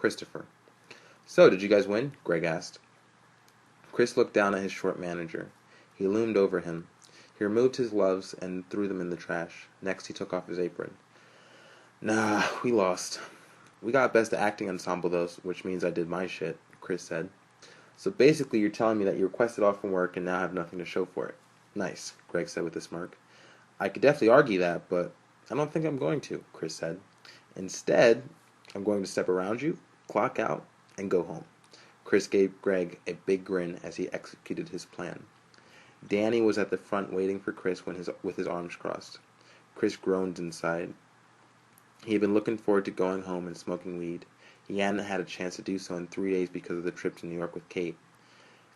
Christopher. So, did you guys win? Greg asked. Chris looked down at his short manager. He loomed over him. He removed his gloves and threw them in the trash. Next, he took off his apron. Nah, we lost. We got best acting ensemble though, which means I did my shit, Chris said. So basically you're telling me that you requested off from work and now have nothing to show for it. Nice, Greg said with a smirk. I could definitely argue that, but I don't think I'm going to, Chris said. Instead, I'm going to step around you, clock out, and go home. Chris gave Greg a big grin as he executed his plan. Danny was at the front waiting for Chris with his arms crossed. Chris groaned inside. He had been looking forward to going home and smoking weed. He hadn't had a chance to do so in 3 days because of the trip to New York with Kate.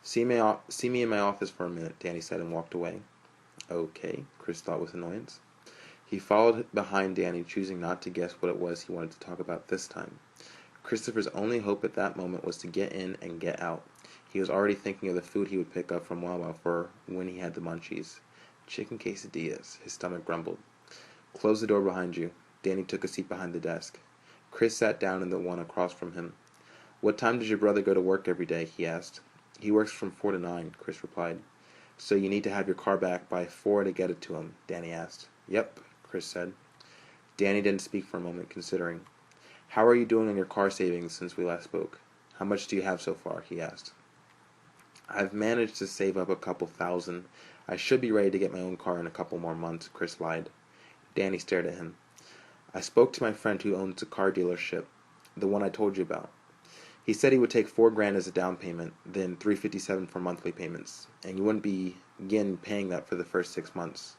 See me in my office for a minute, Danny said and walked away. Okay, Chris thought with annoyance. He followed behind Danny, choosing not to guess what it was he wanted to talk about this time. Christopher's only hope at that moment was to get in and get out. He was already thinking of the food he would pick up from Wawa for when he had the munchies. Chicken quesadillas, his stomach grumbled. Close the door behind you. Danny took a seat behind the desk. Chris sat down in the one across from him. What time does your brother go to work every day? He asked. He works from 4 to 9, Chris replied. So you need to have your car back by 4 to get it to him, Danny asked. Yep, Chris said. Danny didn't speak for a moment, considering. How are you doing on your car savings since we last spoke? How much do you have so far? He asked. I've managed to save up a couple thousand. I should be ready to get my own car in a couple more months, Chris lied. Danny stared at him. I spoke to my friend who owns a car dealership, the one I told you about. He said he would take $4,000 as a down payment, then $357 for monthly payments, and you wouldn't begin paying that for the first 6 months.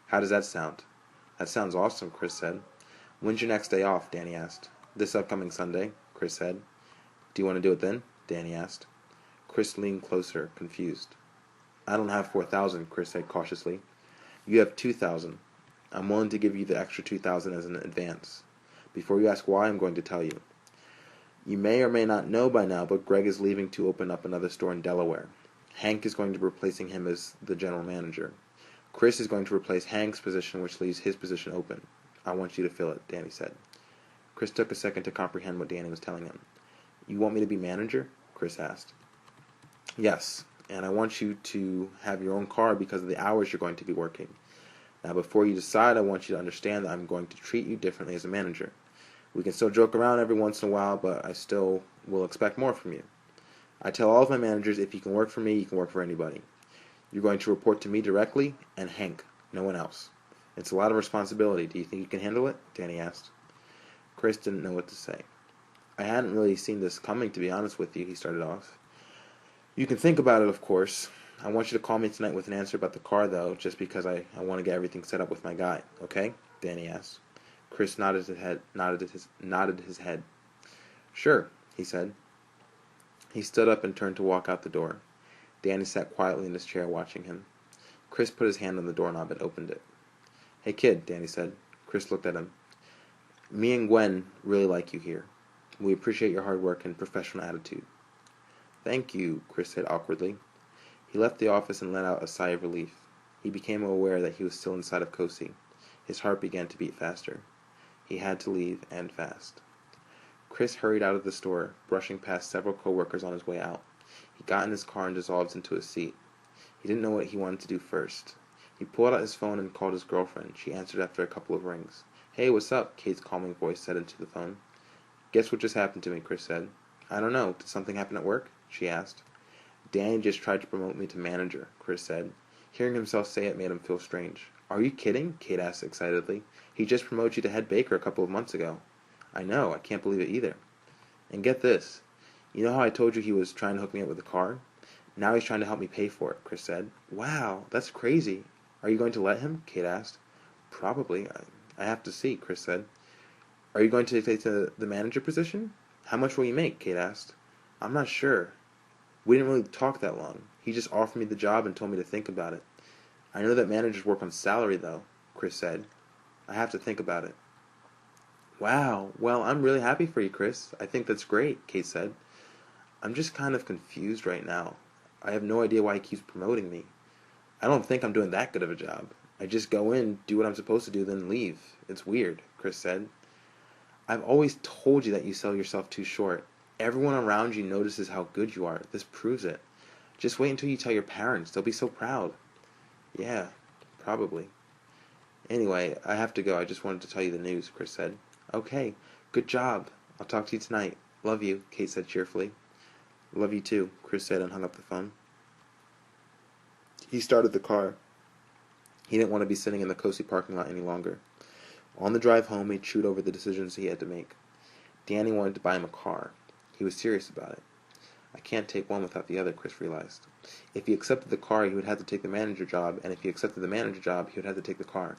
How does that sound? That sounds awesome, Chris said. When's your next day off? Danny asked. This upcoming Sunday, Chris said. Do you want to do it then? Danny asked. Chris leaned closer, confused. I don't have 4,000, Chris said cautiously. You have 2,000. I'm willing to give you the extra 2,000 as an advance. Before you ask why, I'm going to tell you. You may or may not know by now, but Greg is leaving to open up another store in Delaware. Hank is going to be replacing him as the general manager. Chris is going to replace Hank's position, which leaves his position open. I want you to fill it, Danny said. Chris took a second to comprehend what Danny was telling him. You want me to be manager? Chris asked. Yes, and I want you to have your own car because of the hours you're going to be working. Now, before you decide, I want you to understand that I'm going to treat you differently as a manager. We can still joke around every once in a while, but I still will expect more from you. I tell all of my managers, if you can work for me, you can work for anybody. You're going to report to me directly and Hank, no one else. It's a lot of responsibility. Do you think you can handle it? Danny asked. Chris didn't know what to say. I hadn't really seen this coming, to be honest with you, he started off. You can think about it, of course. I want you to call me tonight with an answer about the car, though, just because I want to get everything set up with my guy, okay? Danny asked. Chris nodded his head. Sure, he said. He stood up and turned to walk out the door. Danny sat quietly in his chair watching him. Chris put his hand on the doorknob and opened it. Hey, kid, Danny said. Chris looked at him. Me and Gwen really like you here. We appreciate your hard work and professional attitude. Thank you, Chris said awkwardly. He left the office and let out a sigh of relief. He became aware that he was still inside of Kosi. His heart began to beat faster. He had to leave, and fast. Chris hurried out of the store, brushing past several co-workers on his way out. He got in his car and dissolved into a seat. He didn't know what he wanted to do first. He pulled out his phone and called his girlfriend. She answered after a couple of rings. Hey, what's up? Kate's calming voice said into the phone. Guess what just happened to me, Chris said. I don't know. Did something happen at work? She asked. Danny just tried to promote me to manager, Chris said. Hearing himself say it made him feel strange. Are you kidding? Kate asked excitedly. He just promoted you to head baker a couple of months ago. I know. I can't believe it either. And get this. You know how I told you he was trying to hook me up with a car? Now he's trying to help me pay for it, Chris said. Wow, that's crazy. Are you going to let him? Kate asked. Probably. I have to see, Chris said. Are you going to take the manager position? How much will you make? Kate asked. I'm not sure. We didn't really talk that long. He just offered me the job and told me to think about it. I know that managers work on salary, though, Chris said. I have to think about it. Wow, well, I'm really happy for you, Chris. I think that's great, Kate said. I'm just kind of confused right now. I have no idea why he keeps promoting me. I don't think I'm doing that good of a job. I just go in, do what I'm supposed to do, then leave. It's weird, Chris said. I've always told you that you sell yourself too short. Everyone around you notices how good you are. This proves it. Just wait until you tell your parents. They'll be so proud. Yeah, probably. Anyway, I have to go. I just wanted to tell you the news, Chris said. Okay, good job. I'll talk to you tonight. Love you, Kate said cheerfully. Love you too, Chris said and hung up the phone. He started the car. He didn't want to be sitting in the cozy parking lot any longer. On the drive home, he chewed over the decisions he had to make. Danny wanted to buy him a car. He was serious about it. I can't take one without the other, Chris realized. If he accepted the car, he would have to take the manager job, and if he accepted the manager job, he would have to take the car.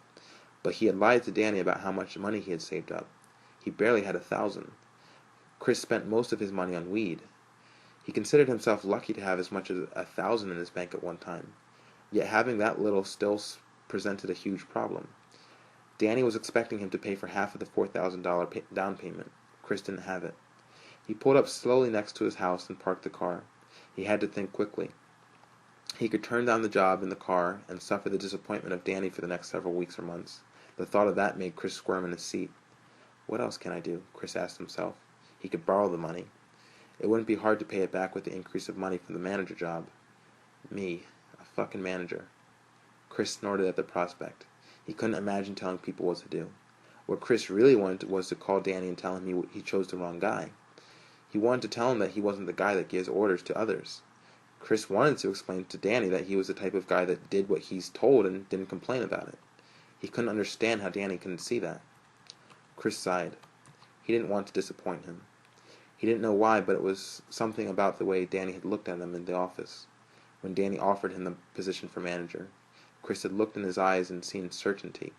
But he had lied to Danny about how much money he had saved up. He barely had $1,000. Chris spent most of his money on weed. He considered himself lucky to have as much as $1,000 in his bank at one time. Yet having that little still presented a huge problem. Danny was expecting him to pay for half of the $4,000 down payment. Chris didn't have it. He pulled up slowly next to his house and parked the car. He had to think quickly. He could turn down the job in the car and suffer the disappointment of Danny for the next several weeks or months. The thought of that made Chris squirm in his seat. What else can I do? Chris asked himself. He could borrow the money. It wouldn't be hard to pay it back with the increase of money from the manager job. Me, a fucking manager. Chris snorted at the prospect. He couldn't imagine telling people what to do. What Chris really wanted was to call Danny and tell him he chose the wrong guy. He wanted to tell him that he wasn't the guy that gives orders to others. Chris wanted to explain to Danny that he was the type of guy that did what he's told and didn't complain about it. He couldn't understand how Danny couldn't see that. Chris sighed. He didn't want to disappoint him. He didn't know why, but it was something about the way Danny had looked at him in the office. When Danny offered him the position for manager, Chris had looked in his eyes and seen certainty.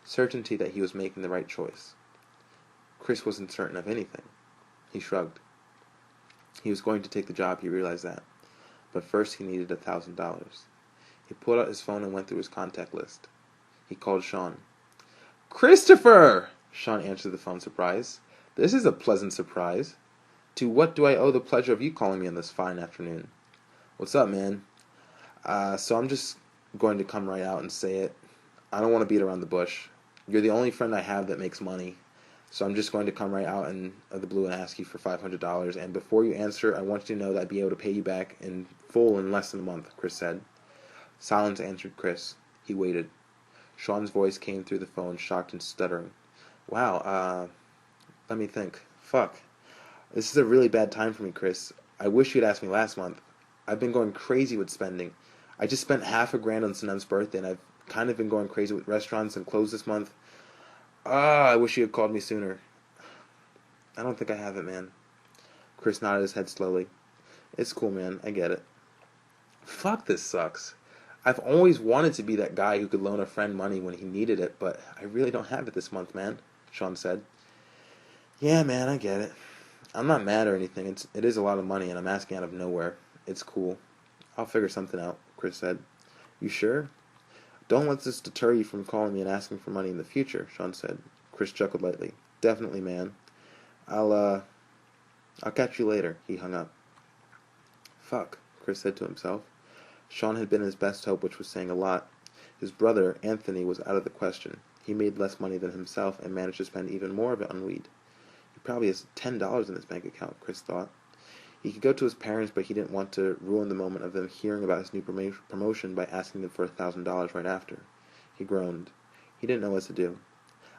Certainty that he was making the right choice. Chris wasn't certain of anything. He shrugged. He was going to take the job, he realized that. But first he needed $1,000. He pulled out his phone and went through his contact list. He called Shaun. Christopher! Shaun answered the phone, surprised. This is a pleasant surprise. To what do I owe the pleasure of you calling me on this fine afternoon? What's up, man? So I'm just going to come right out and say it. I don't want to beat around the bush. You're the only friend I have that makes money. So I'm just going to come right out of the blue and ask you for $500. And before you answer, I want you to know that I'd be able to pay you back in full in less than a month, Chris said. Silence answered Chris. He waited. Shaun's voice came through the phone, shocked and stuttering. Wow, let me think. Fuck. This is a really bad time for me, Chris. I wish you'd asked me last month. I've been going crazy with spending. I just spent $50,000 on Sanem's birthday, and I've kind of been going crazy with restaurants and clothes this month. I wish you had called me sooner. I don't think I have it, man. Chris nodded his head slowly. It's cool, man. I get it. Fuck, this sucks. I've always wanted to be that guy who could loan a friend money when he needed it, but I really don't have it this month, man, Shaun said. Yeah, man, I get it. I'm not mad or anything. It is a lot of money, and I'm asking out of nowhere. It's cool. I'll figure something out, Chris said. You sure? Don't let this deter you from calling me and asking for money in the future, Shaun said. Chris chuckled lightly. Definitely, man. I'll catch you later. He hung up. Fuck, Chris said to himself. Shaun had been his best hope, which was saying a lot. His brother, Anthony, was out of the question. He made less money than himself and managed to spend even more of it on weed. He probably has $10 in his bank account, Chris thought. He could go to his parents, but he didn't want to ruin the moment of them hearing about his new promotion by asking them for $1,000 right after. He groaned. He didn't know what to do.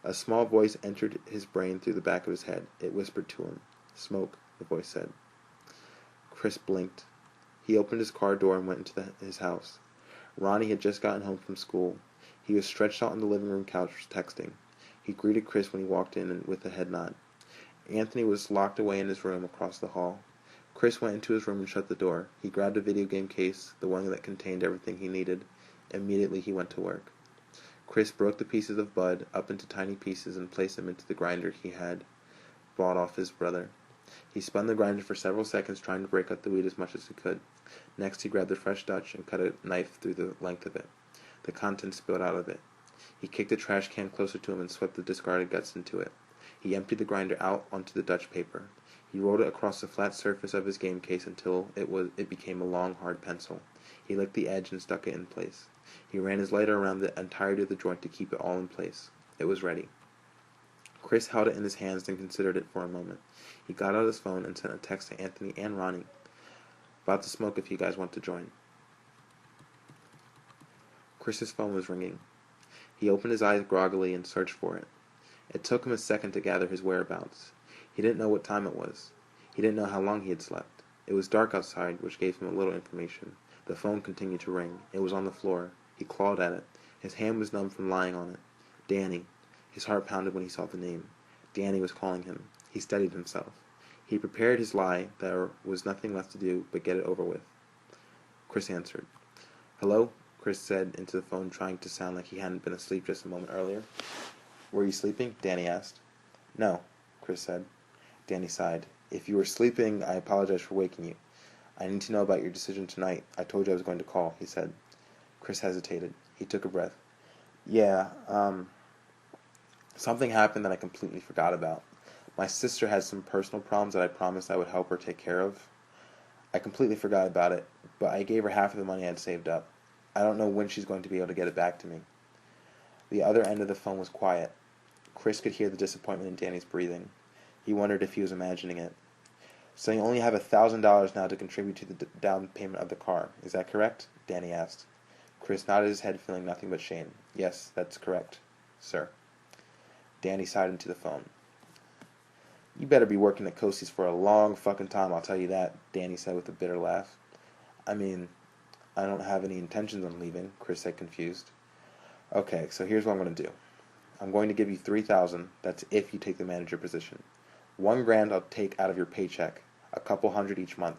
A small voice entered his brain through the back of his head. It whispered to him. Smoke, the voice said. Chris blinked. He opened his car door and went into his house. Ronnie had just gotten home from school. He was stretched out on the living room couch texting. He greeted Chris when he walked in with a head nod. Anthony was locked away in his room across the hall. Chris went into his room and shut the door. He grabbed a video game case, the one that contained everything he needed. Immediately he went to work. Chris broke the pieces of bud up into tiny pieces and placed them into the grinder he had bought off his brother. He spun the grinder for several seconds, trying to break up the weed as much as he could. Next he grabbed a fresh Dutch and cut a knife through the length of it. The contents spilled out of it. He kicked the trash can closer to him and swept the discarded guts into it. He emptied the grinder out onto the Dutch paper. He rolled it across the flat surface of his game case until it became a long, hard pencil. He licked the edge and stuck it in place. He ran his lighter around the entirety of the joint to keep it all in place. It was ready. Chris held it in his hands and considered it for a moment. He got out his phone and sent a text to Anthony and Ronnie. About to smoke if you guys want to join. Chris's phone was ringing. He opened his eyes groggily and searched for it. It took him a second to gather his whereabouts. He didn't know what time it was. He didn't know how long he had slept. It was dark outside, which gave him a little information. The phone continued to ring. It was on the floor. He clawed at it. His hand was numb from lying on it. Danny. His heart pounded when he saw the name. Danny was calling him. He steadied himself. He prepared his lie. There was nothing left to do but get it over with. Chris answered. "Hello?" Chris said into the phone, trying to sound like he hadn't been asleep just a moment earlier. "Were you sleeping?" Danny asked. "No," Chris said. Danny sighed. "If you were sleeping, I apologize for waking you. I need to know about your decision tonight. I told you I was going to call," he said. Chris hesitated. He took a breath. "Yeah, something happened that I completely forgot about. My sister had some personal problems that I promised I would help her take care of. I completely forgot about it, but I gave her half of the money I had saved up. I don't know when she's going to be able to get it back to me." The other end of the phone was quiet. Chris could hear the disappointment in Danny's breathing. He wondered if he was imagining it. "So you only have $1,000 now to contribute to the down payment of the car. Is that correct?" Danny asked. Chris nodded his head, feeling nothing but shame. "Yes, that's correct, sir." Danny sighed into the phone. "You better be working at Coasties for a long fucking time, I'll tell you that," Danny said with a bitter laugh. "I mean, I don't have any intentions on leaving," Chris said, confused. "Okay, so here's what I'm going to do. I'm going to give you $3,000. That's if you take the manager position. $1,000 I'll take out of your paycheck, a couple hundred each month.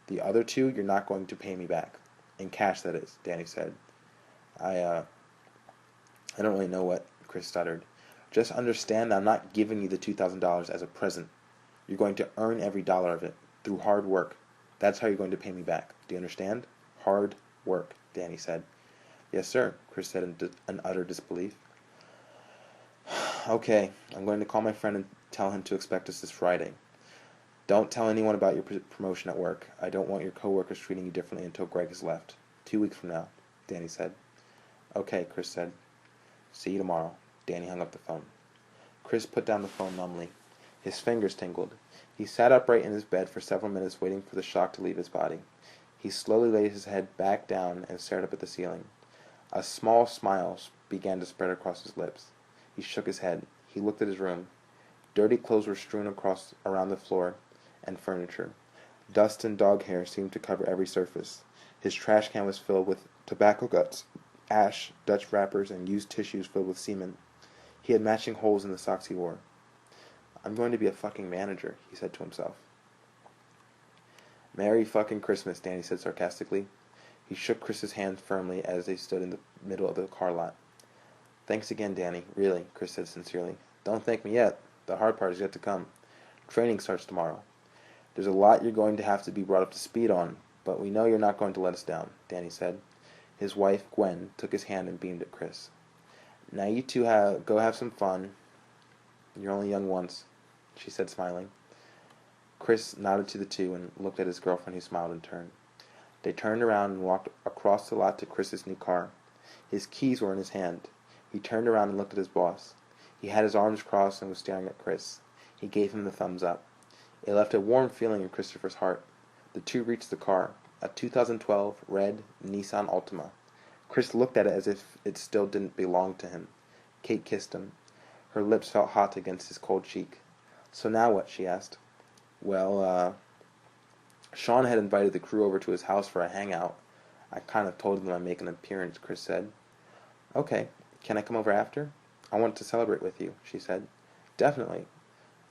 The other two you're not going to pay me back. In cash, that is," Danny said. I don't really know what," Chris stuttered. "Just understand that I'm not giving you the $2,000 as a present. You're going to earn every dollar of it, through hard work. That's how you're going to pay me back. Do you understand? Hard work," Danny said. "Yes, sir," Chris said in utter disbelief. "Okay, I'm going to call my friend and tell him to expect us this Friday. Don't tell anyone about your promotion at work. I don't want your coworkers treating you differently until Greg has left. 2 weeks from now," Danny said. "Okay," Chris said. "See you tomorrow." Danny hung up the phone. Chris put down the phone numbly. His fingers tingled. He sat upright in his bed for several minutes, waiting for the shock to leave his body. He slowly laid his head back down and stared up at the ceiling. A small smile began to spread across his lips. He shook his head. He looked at his room. Dirty clothes were strewn around the floor and furniture. Dust and dog hair seemed to cover every surface. His trash can was filled with tobacco guts, ash, Dutch wrappers, and used tissues filled with semen. He had matching holes in the socks he wore. "I'm going to be a fucking manager," he said to himself. "Merry fucking Christmas," Danny said sarcastically. He shook Chris's hand firmly as they stood in the middle of the car lot. "Thanks again, Danny, really," Chris said sincerely. "Don't thank me yet. The hard part is yet to come. Training starts tomorrow. There's a lot you're going to have to be brought up to speed on, but we know you're not going to let us down," Danny said. His wife, Gwen, took his hand and beamed at Chris. "Now you two go have some fun. You're only young once," she said, smiling. Chris nodded to the two and looked at his girlfriend, who smiled in turn. They turned around and walked across the lot to Chris's new car. His keys were in his hand. He turned around and looked at his boss. He had his arms crossed and was staring at Chris. He gave him the thumbs up. It left a warm feeling in Christopher's heart. The two reached the car, a 2012 red Nissan Altima. Chris looked at it as if it still didn't belong to him. Kate kissed him. Her lips felt hot against his cold cheek. "So now what?" she asked. "Well, Shaun had invited the crew over to his house for a hangout. I kind of told them I'd make an appearance," Chris said. "Okay, can I come over after? I want to celebrate with you," she said. "Definitely.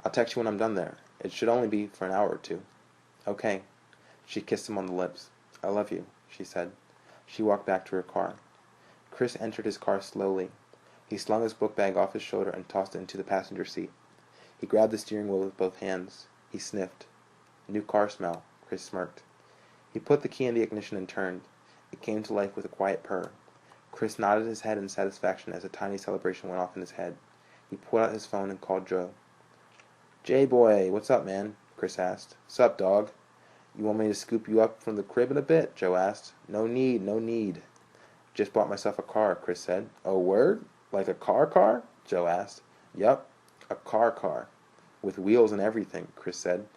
I'll text you when I'm done there. It should only be for an hour or two." "Okay." She kissed him on the lips. "I love you," she said. She walked back to her car. Chris entered his car slowly. He slung his book bag off his shoulder and tossed it into the passenger seat. He grabbed the steering wheel with both hands. He sniffed. "New car smell," Chris smirked. He put the key in the ignition and turned. It came to life with a quiet purr. Chris nodded his head in satisfaction as a tiny celebration went off in his head. He pulled out his phone and called Joe. "J-boy, what's up, man?" Chris asked. "Sup, dog?" "You want me to scoop you up from the crib in a bit?" Joe asked. "No need, no need." "Just bought myself a car," Chris said. "Oh, word? Like a car? Joe asked. "Yup. A car. With wheels and everything, Chris said.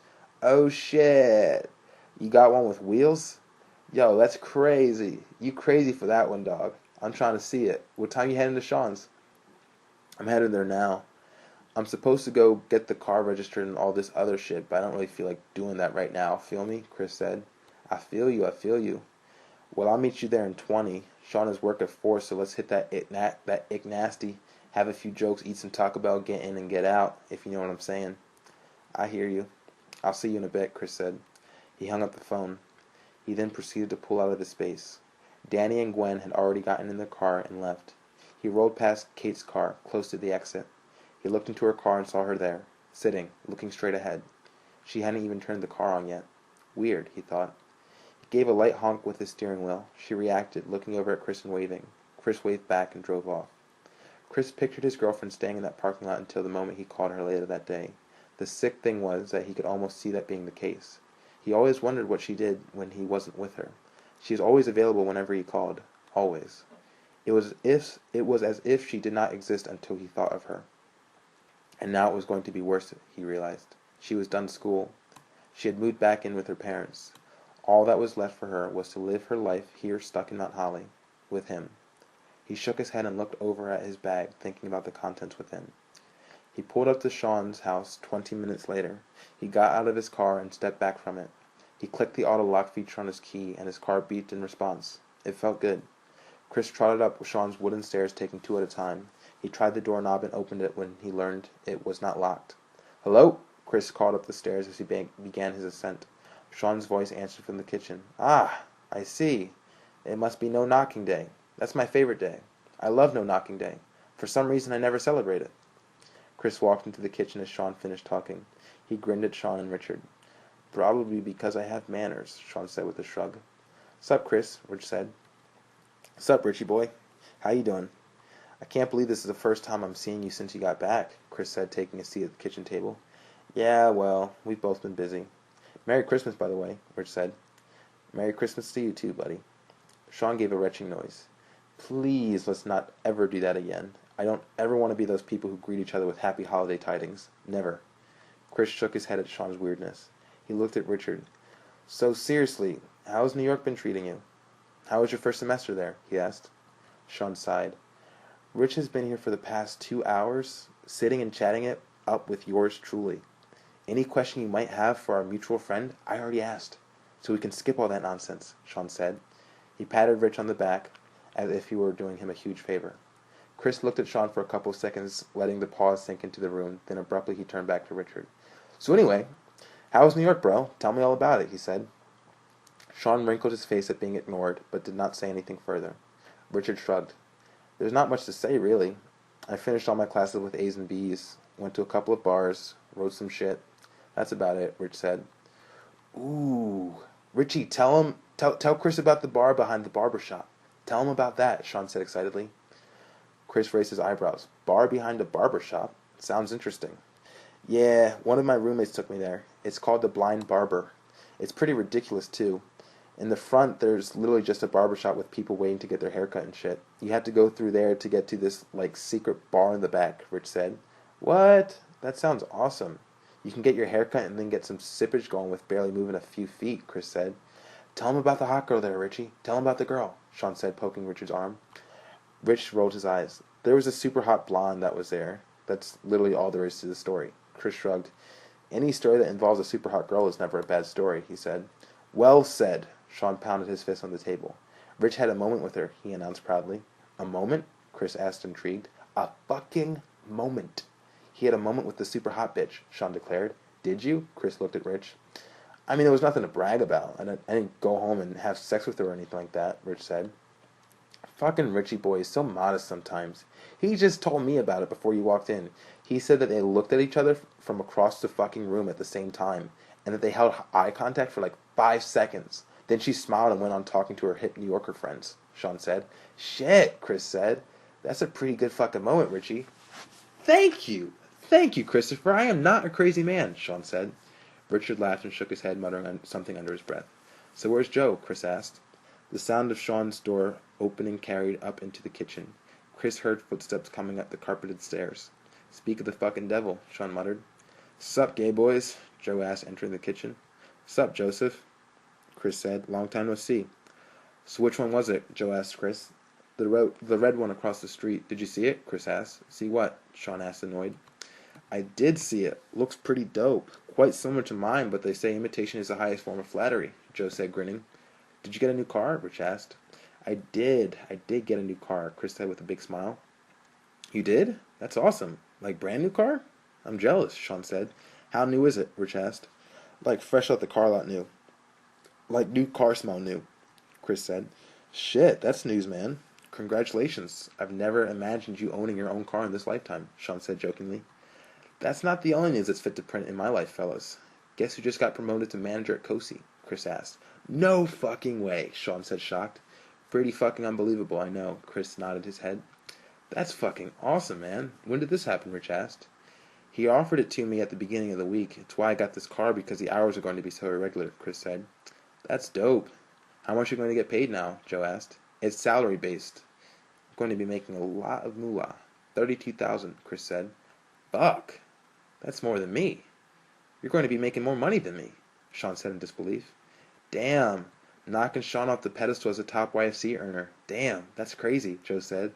Oh shit! You got one with wheels? Yo, that's crazy. You crazy for that one, dog. I'm trying to see it. What time you heading to Shaun's? I'm headed there now. I'm supposed to go get the car registered and all this other shit, but I don't really feel like doing that right now. Feel me? Chris said. I feel you. Well, I'll meet you there in 20. Shaun is work at 4, so let's hit that ick nasty. Have a few jokes, eat some Taco Bell, get in and get out, if you know what I'm saying. I hear you. I'll see you in a bit, Chris said. He hung up the phone. He then proceeded to pull out of his space. Danny and Gwen had already gotten in the car and left. He rolled past Kate's car, close to the exit. He looked into her car and saw her there, sitting, looking straight ahead. She hadn't even turned the car on yet. Weird, he thought. He gave a light honk with his steering wheel. She reacted, looking over at Chris and waving. Chris waved back and drove off. Chris pictured his girlfriend staying in that parking lot until the moment he called her later that day. The sick thing was that he could almost see that being the case. He always wondered what she did when he wasn't with her. She was always available whenever he called. Always. It was as if she did not exist until he thought of her. And now it was going to be worse, he realized. She was done school. She had moved back in with her parents. All that was left for her was to live her life here stuck in Mount Holly, with him. He shook his head and looked over at his bag, thinking about the contents within. He pulled up to Shaun's house 20 minutes later. He got out of his car and stepped back from it. He clicked the auto lock feature on his key, and his car beeped in response. It felt good. Chris trotted up Shaun's wooden stairs, taking 2 at a time. He tried the doorknob and opened it when he learned it was not locked. Hello? Chris called up the stairs as he began his ascent. Shaun's voice answered from the kitchen. Ah, I see. It must be no knocking day. That's my favorite day. I love no knocking day. For some reason I never celebrate it. Chris walked into the kitchen as Shaun finished talking. He grinned at Shaun and Richard. Probably because I have manners, Shaun said with a shrug. Sup, Chris, Rich said. Sup, Richie boy. How you doing? I can't believe this is the first time I'm seeing you since you got back, Chris said, taking a seat at the kitchen table. Yeah, well, we've both been busy. Merry Christmas, by the way, Rich said. Merry Christmas to you too, buddy. Shaun gave a retching noise. Please, let's not ever do that again. I don't ever want to be those people who greet each other with happy holiday tidings. Never. Chris shook his head at Shaun's weirdness. He looked at Richard. So seriously, how's New York been treating you? How was your first semester there? He asked. Shaun sighed. Rich has been here for the past 2 hours, sitting and chatting it up with yours truly. Any question you might have for our mutual friend, I already asked, so we can skip all that nonsense, Shaun said. He patted Rich on the back, as if he were doing him a huge favor. Chris looked at Shaun for a couple of seconds, letting the pause sink into the room, then abruptly he turned back to Richard. So anyway, how was New York, bro? Tell me all about it, he said. Shaun wrinkled his face at being ignored, but did not say anything further. Richard shrugged. There's not much to say, really. I finished all my classes with A's and B's, went to a couple of bars, wrote some shit. That's about it, Rich said. Ooh. Richie, tell Chris about the bar behind the barber shop. Tell him about that, Shaun said excitedly. Chris raised his eyebrows. Bar behind a barber shop? Sounds interesting. Yeah, one of my roommates took me there. It's called the Blind Barber. It's pretty ridiculous, too. In the front, there's literally just a barbershop with people waiting to get their haircut and shit. You have to go through there to get to this, secret bar in the back, Rich said. What? That sounds awesome. You can get your haircut and then get some sippage going with barely moving a few feet, Chris said. Tell him about the hot girl there, Richie. Tell him about the girl, Shaun said, poking Richard's arm. Rich rolled his eyes. There was a super hot blonde that was there. That's literally all there is to the story. Chris shrugged. Any story that involves a super hot girl is never a bad story, he said. Well said. Shaun pounded his fist on the table. Rich had a moment with her, he announced proudly. A moment? Chris asked, intrigued. A fucking moment. He had a moment with the super hot bitch, Shaun declared. Did you? Chris looked at Rich. I mean, it was nothing to brag about. I didn't go home and have sex with her or anything like that, Rich said. Fucking Richie boy is so modest sometimes. He just told me about it before you walked in. He said that they looked at each other from across the fucking room at the same time, and that they held eye contact for 5 seconds. Then she smiled and went on talking to her hip New Yorker friends, Shaun said. Shit, Chris said. That's a pretty good fucking moment, Richie. Thank you, Christopher. I am not a crazy man, Shaun said. Richard laughed and shook his head, muttering something under his breath. So where's Joe? Chris asked. The sound of Shaun's door opening carried up into the kitchen. Chris heard footsteps coming up the carpeted stairs. Speak of the fucking devil, Shaun muttered. Sup, gay boys? Joe asked, entering the kitchen. Sup, Joseph? Chris said. Long time no see. So which one was it? Joe asked Chris. The red one across the street. Did you see it? Chris asked. See what? Shaun asked, annoyed. I did see it. Looks pretty dope. Quite similar to mine, but they say imitation is the highest form of flattery, Joe said, grinning. Did you get a new car? Rich asked. I did get a new car, Chris said with a big smile. You did? That's awesome. Like brand new car? I'm jealous, Shaun said. How new is it? Rich asked. Like fresh out the car lot new. Like new car smell new, Chris said. Shit, that's news, man. Congratulations. I've never imagined you owning your own car in this lifetime, Shaun said jokingly. That's not the only news that's fit to print in my life, fellas. Guess who just got promoted to manager at Cosi? Chris asked. No fucking way, Shaun said, shocked. Pretty fucking unbelievable, I know, Chris nodded his head. That's fucking awesome, man. When did this happen? Rich asked. He offered it to me at the beginning of the week. It's why I got this car, because the hours are going to be so irregular, Chris said. That's dope. How much are you going to get paid now? Joe asked. It's salary based. I'm going to be making a lot of moolah. 32,000, Chris said. Fuck. That's more than me. You're going to be making more money than me, Shaun said in disbelief. Damn. Knocking Shaun off the pedestal as a top YFC earner. Damn, that's crazy, Joe said.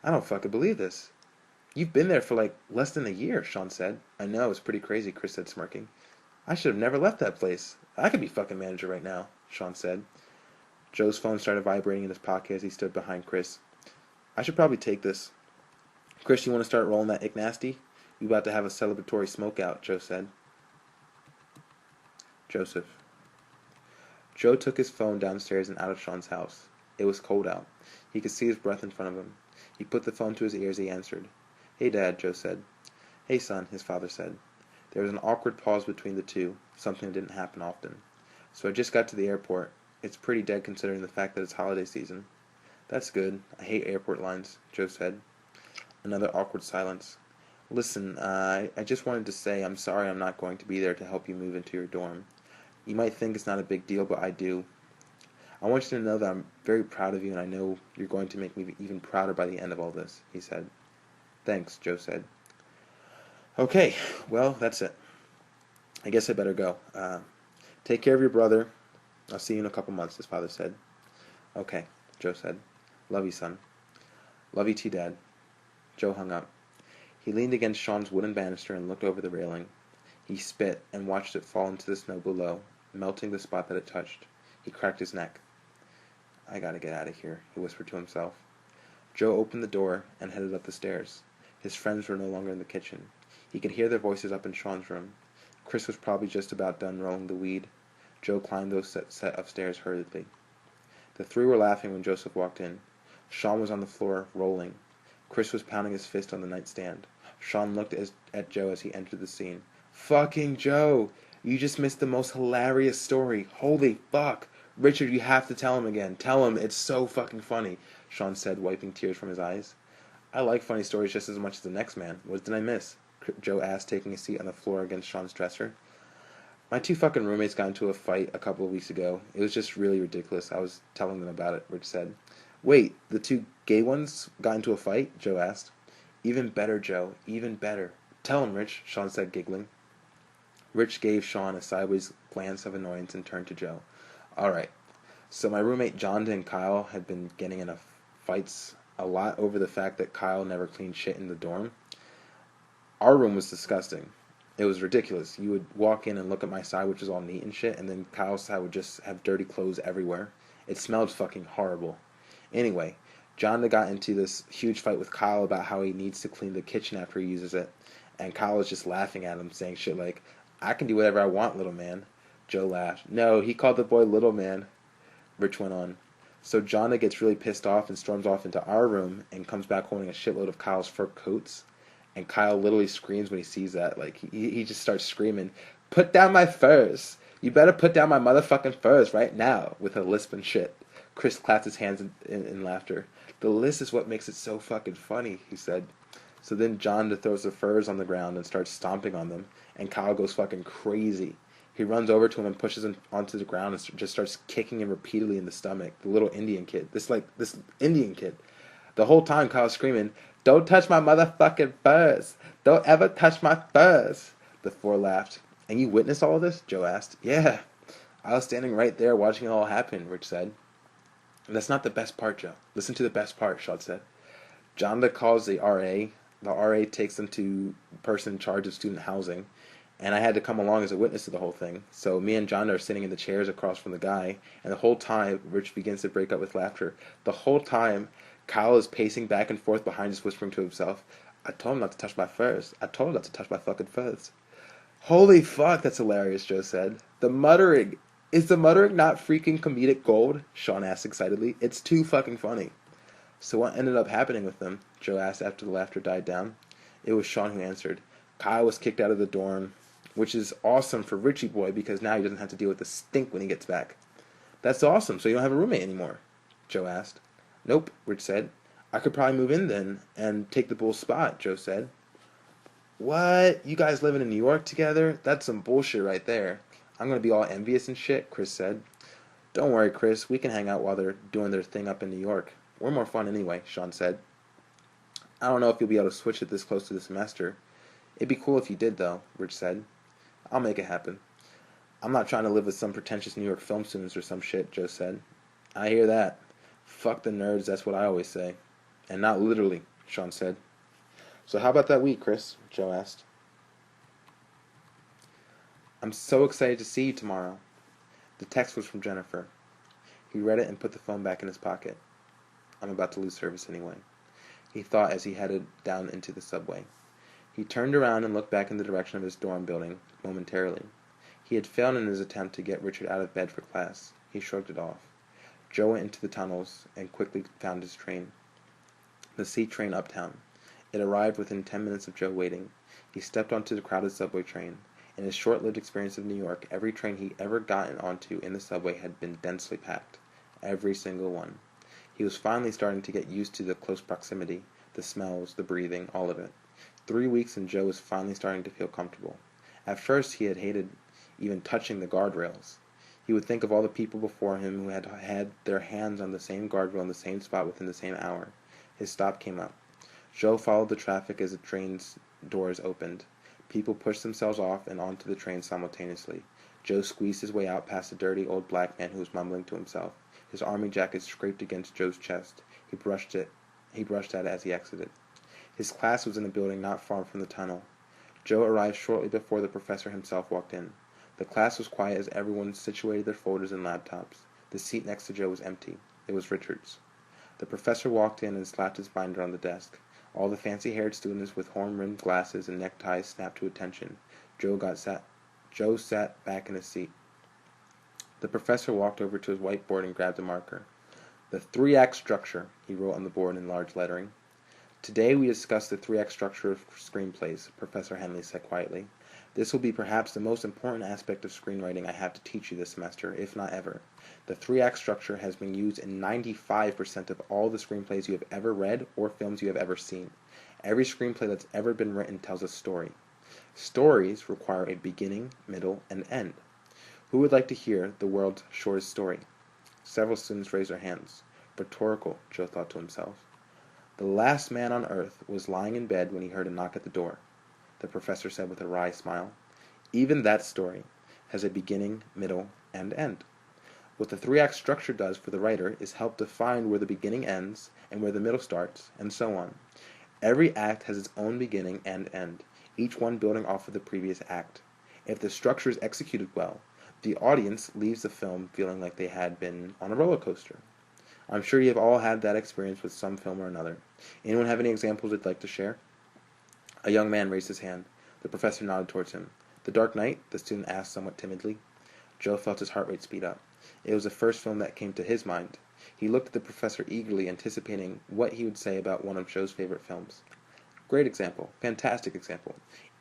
I don't fucking believe this. You've been there for like less than a year, Shaun said. I know, it's pretty crazy, Chris said, smirking. I should have never left that place. I could be fucking manager right now, Shaun said. Joe's phone started vibrating in his pocket as he stood behind Chris. I should probably take this. Chris, you want to start rolling that ick nasty? We about to have a celebratory smoke out, Joe said. Joseph. Joe took his phone downstairs and out of Shaun's house. It was cold out. He could see his breath in front of him. He put the phone to his ear as he answered. Hey, Dad, Joe said. Hey, son, his father said. There was an awkward pause between the two, something that didn't happen often. So I just got to the airport. It's pretty dead considering the fact that it's holiday season. That's good. I hate airport lines, Joe said. Another awkward silence. Listen, I just wanted to say I'm sorry I'm not going to be there to help you move into your dorm. You might think it's not a big deal, but I do. I want you to know that I'm very proud of you, and I know you're going to make me even prouder by the end of all this, he said. Thanks, Joe said. Okay, well, that's it. I guess I better go. Take care of your brother. I'll see you in a couple months, his father said. Okay, Joe said. Love you, son. Love you too, Dad. Joe hung up. He leaned against Shaun's wooden banister and looked over the railing. He spit and watched it fall into the snow below, melting the spot that it touched. He cracked his neck. I gotta get out of here, he whispered to himself. Joe opened the door and headed up the stairs. His friends were no longer in the kitchen. He could hear their voices up in Shaun's room. Chris was probably just about done rolling the weed. Joe climbed those set of stairs hurriedly. The three were laughing when Joseph walked in. Shaun was on the floor, rolling. Chris was pounding his fist on the nightstand. Shaun looked at Joe as he entered the scene. Fucking Joe! You just missed the most hilarious story. Holy fuck! Richard, you have to tell him again. Tell him, it's so fucking funny, Shaun said, wiping tears from his eyes. I like funny stories just as much as the next man. What did I miss? Joe asked, taking a seat on the floor against Shaun's dresser. My two fucking roommates got into a fight a couple of weeks ago. It was just really ridiculous. I was telling them about it, Rich said. Wait, the two gay ones got into a fight? Joe asked. Even better, Joe. Even better. Tell him, Rich, Shaun said, giggling. Rich gave Shaun a sideways glance of annoyance and turned to Joe. Alright, so my roommate John and Kyle had been getting in fights a lot over the fact that Kyle never cleaned shit in the dorm. Our room was disgusting. It was ridiculous. You would walk in and look at my side, which was all neat and shit, and then Kyle's side would just have dirty clothes everywhere. It smelled fucking horrible. Anyway, John got into this huge fight with Kyle about how he needs to clean the kitchen after he uses it, and Kyle was just laughing at him, saying shit like, I can do whatever I want, little man. Joe laughed. No, he called the boy little man. Rich went on. So Jonna gets really pissed off and storms off into our room and comes back holding a shitload of Kyle's fur coats. And Kyle literally screams when he sees that. Like, he just starts screaming, put down my furs. You better put down my motherfucking furs right now, with a lisp and shit. Chris clapped his hands in laughter. The list is what makes it so fucking funny, he said. So then John throws the furs on the ground and starts stomping on them. And Kyle goes fucking crazy. He runs over to him and pushes him onto the ground and just starts kicking him repeatedly in the stomach. The little Indian kid. This Indian kid. The whole time Kyle's screaming, Don't touch my motherfucking furs. Don't ever touch my furs. The four laughed. And you witnessed all of this? Joe asked. Yeah. I was standing right there watching it all happen, Rich said. That's not the best part, Joe. Listen to the best part, Shaun said. Jonda calls the RA. The RA takes them to the person in charge of student housing. And I had to come along as a witness to the whole thing. So me and Jonda are sitting in the chairs across from the guy. And the whole time, Rich begins to break up with laughter. The whole time, Kyle is pacing back and forth behind us, whispering to himself, I told him not to touch my furs. I told him not to touch my fucking furs. Holy fuck, that's hilarious, Joe said. The muttering. Is the muttering not freaking comedic gold? Shaun asked excitedly. It's too fucking funny. So what ended up happening with them? Joe asked after the laughter died down. It was Shaun who answered. Kyle was kicked out of the dorm, which is awesome for Richie Boy because now he doesn't have to deal with the stink when he gets back. That's awesome, so you don't have a roommate anymore? Joe asked. Nope, Rich said. I could probably move in then and take the bull's spot, Joe said. What? You guys living in New York together? That's some bullshit right there. I'm gonna be all envious and shit, Chris said. Don't worry, Chris. We can hang out while they're doing their thing up in New York. We're more fun anyway, Shaun said. I don't know if you'll be able to switch it this close to the semester. It'd be cool if you did, though, Rich said. I'll make it happen. I'm not trying to live with some pretentious New York film students or some shit, Joe said. I hear that. Fuck the nerds, that's what I always say. And not literally, Shaun said. So how about that week, Chris? Joe asked. I'm so excited to see you tomorrow. The text was from Jennifer. He read it and put the phone back in his pocket. I'm about to lose service anyway, he thought as he headed down into the subway. He turned around and looked back in the direction of his dorm building momentarily. He had failed in his attempt to get Richard out of bed for class. He shrugged it off. Joe went into the tunnels and quickly found his train. The C train uptown. It arrived within 10 minutes of Joe waiting. He stepped onto the crowded subway train. In his short-lived experience of New York, every train he ever gotten onto in the subway had been densely packed. Every single one. He was finally starting to get used to the close proximity, the smells, the breathing, all of it. 3 weeks and Joe was finally starting to feel comfortable. At first he had hated even touching the guardrails. He would think of all the people before him who had had their hands on the same guardrail in the same spot within the same hour. His stop came up. Joe followed the traffic as the train's doors opened. People pushed themselves off and onto the train simultaneously. Joe squeezed his way out past a dirty old black man who was mumbling to himself. His army jacket scraped against Joe's chest. He brushed at it as he exited. His class was in a building not far from the tunnel. Joe arrived shortly before the professor himself walked in. The class was quiet as everyone situated their folders and laptops. The seat next to Joe was empty. It was Richard's. The professor walked in and slapped his binder on the desk. All the fancy-haired students with horn-rimmed glasses and neckties snapped to attention. Joe sat back in his seat. The professor walked over to his whiteboard and grabbed a marker. The 3-act structure, he wrote on the board in large lettering. Today we discuss the 3-act structure of screenplays, Professor Henley said quietly. This will be perhaps the most important aspect of screenwriting I have to teach you this semester, if not ever. The 3-act structure has been used in 95% of all the screenplays you have ever read or films you have ever seen. Every screenplay that's ever been written tells a story. Stories require a beginning, middle, and end. Who would like to hear the world's shortest story? Several students raised their hands. Rhetorical, Joe thought to himself. The last man on earth was lying in bed when he heard a knock at the door, the professor said with a wry smile. Even that story has a beginning, middle, and end. What the 3-act structure does for the writer is help define where the beginning ends and where the middle starts, and so on. Every act has its own beginning and end, each one building off of the previous act. If the structure is executed well, the audience leaves the film feeling like they had been on a roller coaster. I'm sure you have all had that experience with some film or another. Anyone have any examples they'd like to share? A young man raised his hand. The professor nodded towards him. The Dark Knight? The student asked somewhat timidly. Joe felt his heart rate speed up. It was the first film that came to his mind. He looked at the professor eagerly, anticipating what he would say about one of Joe's favorite films. Great example. Fantastic example.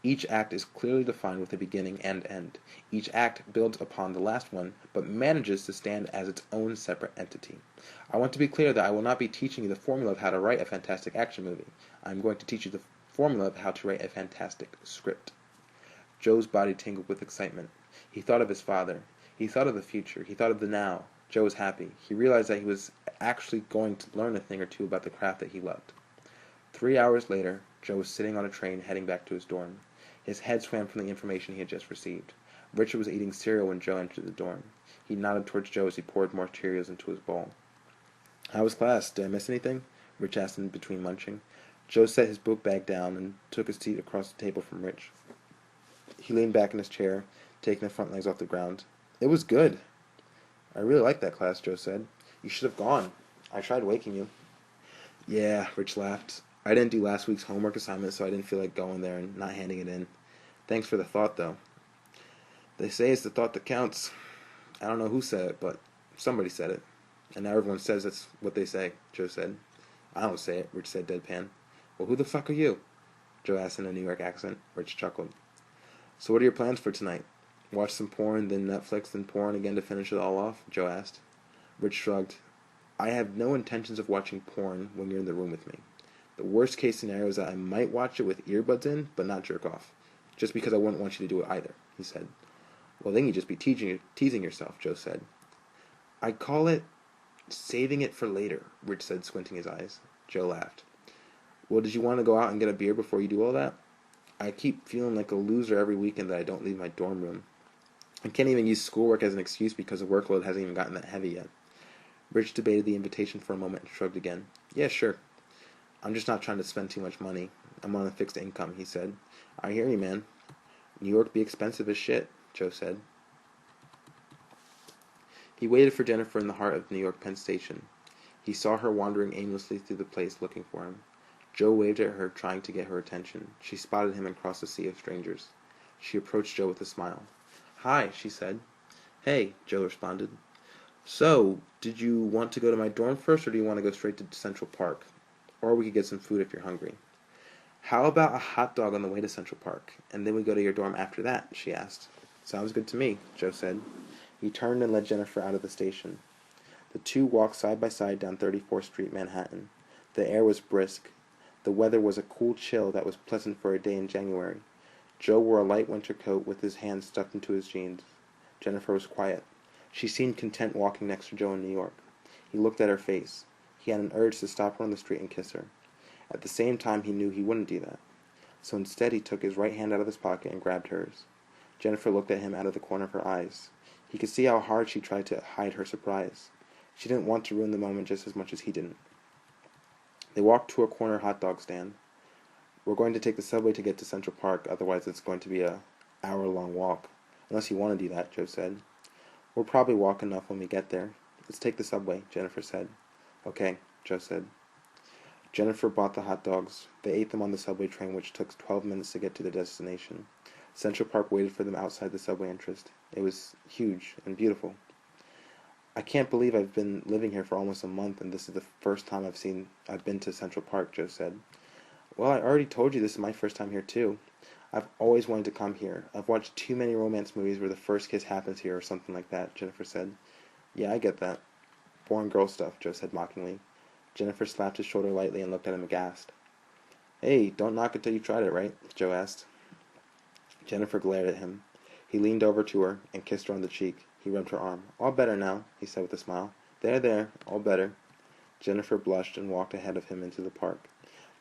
Each act is clearly defined with a beginning and end. Each act builds upon the last one, but manages to stand as its own separate entity. I want to be clear that I will not be teaching you the formula of how to write a fantastic action movie. I'm going to teach you the formula of how to write a fantastic script. Joe's body tingled with excitement. He thought of his father. He thought of the future. He thought of the now. Joe was happy. He realized that he was actually going to learn a thing or two about the craft that he loved. 3 hours later, Joe was sitting on a train heading back to his dorm. His head swam from the information he had just received. Richard was eating cereal when Joe entered the dorm. He nodded towards Joe as he poured more Cheerios into his bowl. "How was class? Did I miss anything?" Rich asked in between munching. Joe set his book bag down and took a seat across the table from Rich. He leaned back in his chair, taking the front legs off the ground. "It was good." "I really liked that class," Joe said. "You should have gone. I tried waking you." "Yeah," Rich laughed. "I didn't do last week's homework assignment, so I didn't feel like going there and not handing it in. Thanks for the thought, though." "They say it's the thought that counts." "I don't know who said it, but somebody said it. And now everyone says that's what they say," Joe said. "I don't say it," Rich said deadpan. "Well, who the fuck are you?" Joe asked in a New York accent. Rich chuckled. "So what are your plans for tonight? Watch some porn, then Netflix, then porn again to finish it all off?" Joe asked. Rich shrugged. "I have no intentions of watching porn when you're in the room with me. The worst case scenario is that I might watch it with earbuds in, but not jerk off. Just because I wouldn't want you to do it either," he said. "Well, then you'd just be teasing yourself," Joe said. "I'd call it saving it for later," Rich said, squinting his eyes. Joe laughed. "Well, did you want to go out and get a beer before you do all that? I keep feeling like a loser every weekend that I don't leave my dorm room. I can't even use schoolwork as an excuse because the workload hasn't even gotten that heavy yet." Rich debated the invitation for a moment and shrugged again. "Yeah, sure. I'm just not trying to spend too much money. I'm on a fixed income," he said. "I hear you, man. New York be expensive as shit," Joe said. He waited for Jennifer in the heart of New York Penn Station. He saw her wandering aimlessly through the place looking for him. Joe waved at her, trying to get her attention. She spotted him across a sea of strangers. She approached Joe with a smile. "Hi," she said. "Hey," Joe responded. "So, did you want to go to my dorm first, or do you want to go straight to Central Park? Or we could get some food if you're hungry." "How about a hot dog on the way to Central Park, and then we go to your dorm after that?" she asked. "Sounds good to me," Joe said. He turned and led Jennifer out of the station. The two walked side by side down 34th Street, Manhattan. The air was brisk. The weather was a cool chill that was pleasant for a day in January. Joe wore a light winter coat with his hands stuffed into his jeans. Jennifer was quiet. She seemed content walking next to Joe in New York. He looked at her face. He had an urge to stop her on the street and kiss her. At the same time, he knew he wouldn't do that. So instead, he took his right hand out of his pocket and grabbed hers. Jennifer looked at him out of the corner of her eyes. He could see how hard she tried to hide her surprise. She didn't want to ruin the moment just as much as he didn't. They walked to a corner hot dog stand. "We're going to take the subway to get to Central Park, otherwise it's going to be a hour-long walk. Unless you want to do that," Joe said. "We'll probably walk enough when we get there. Let's take the subway," Jennifer said. "Okay," Joe said. Jennifer bought the hot dogs. They ate them on the subway train, which took 12 minutes to get to their destination. Central Park waited for them outside the subway entrance. It was huge and beautiful. "I can't believe I've been living here for almost a month, and this is the first time I've been to Central Park," Joe said. "Well, I already told you this is my first time here, too. I've always wanted to come here. I've watched too many romance movies where the first kiss happens here or something like that," Jennifer said. "Yeah, I get that. Boring girl stuff," Joe said mockingly. Jennifer slapped his shoulder lightly and looked at him aghast. "Hey, don't knock it till you've tried it, right?" Joe asked. Jennifer glared at him. He leaned over to her and kissed her on the cheek. He rubbed her arm. "All better now," he said with a smile. There, all better." Jennifer blushed and walked ahead of him into the park.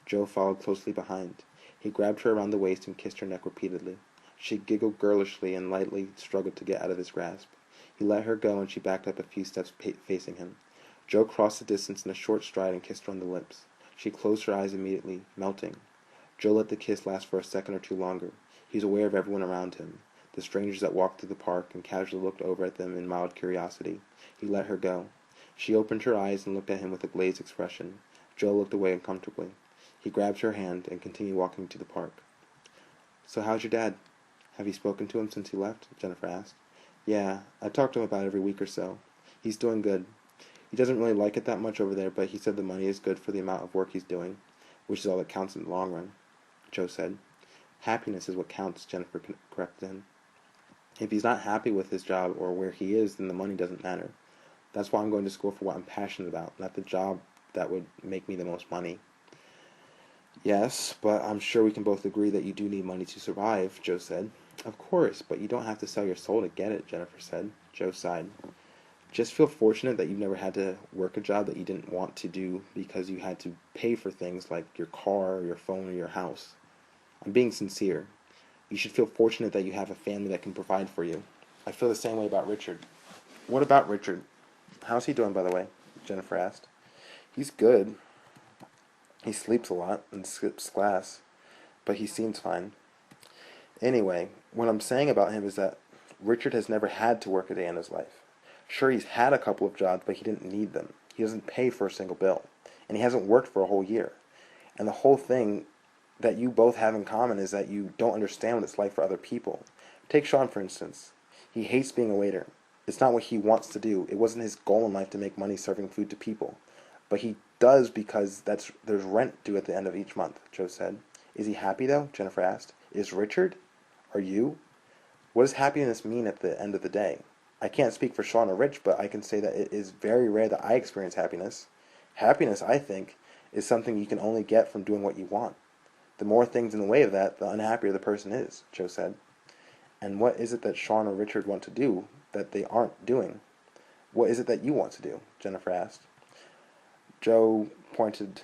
Joe followed closely behind. He grabbed her around the waist and kissed her neck repeatedly. She giggled girlishly and lightly struggled to get out of his grasp. He let her go, and she backed up a few steps facing him. Joe crossed the distance in a short stride and kissed her on the lips. She closed her eyes immediately, melting. Joe let the kiss last for a second or two longer. He was aware of everyone around him, the strangers that walked through the park, and casually looked over at them in mild curiosity. He let her go. She opened her eyes and looked at him with a glazed expression. Joe looked away uncomfortably. He grabbed her hand and continued walking to the park. "So how's your dad? Have you spoken to him since he left?" Jennifer asked. "Yeah, I talk to him about every week or so. He's doing good. He doesn't really like it that much over there, but he said the money is good for the amount of work he's doing, which is all that counts in the long run," Joe said. "Happiness is what counts," Jennifer corrected him. "If he's not happy with his job or where he is, then the money doesn't matter. That's why I'm going to school for what I'm passionate about, not the job that would make me the most money." "Yes, but I'm sure we can both agree that you do need money to survive," Joe said. "Of course, but you don't have to sell your soul to get it," Jennifer said. Joe sighed. Just feel fortunate that you've never had to work a job that you didn't want to do because you had to pay for things like your car, or your phone, or your house. I'm being sincere. You should feel fortunate that you have a family that can provide for you. I feel the same way about Richard. What about Richard? How's he doing, by the way? Jennifer asked. He's good. He sleeps a lot and skips class, but he seems fine. Anyway, what I'm saying about him is that Richard has never had to work a day in his life. Sure, he's had a couple of jobs, but he didn't need them. He doesn't pay for a single bill. And he hasn't worked for a whole year. And the whole thing that you both have in common is that you don't understand what it's like for other people. Take Shaun, for instance. He hates being a waiter. It's not what he wants to do. It wasn't his goal in life to make money serving food to people. But he does because there's rent due at the end of each month, Joe said. Is he happy, though? Jennifer asked. Is Richard? Are you? What does happiness mean at the end of the day? I can't speak for Shaun or Rich, but I can say that it is very rare that I experience happiness. Happiness, I think, is something you can only get from doing what you want. The more things in the way of that, the unhappier the person is, Joe said. And what is it that Shaun or Richard want to do that they aren't doing? What is it that you want to do? Jennifer asked. Joe pointed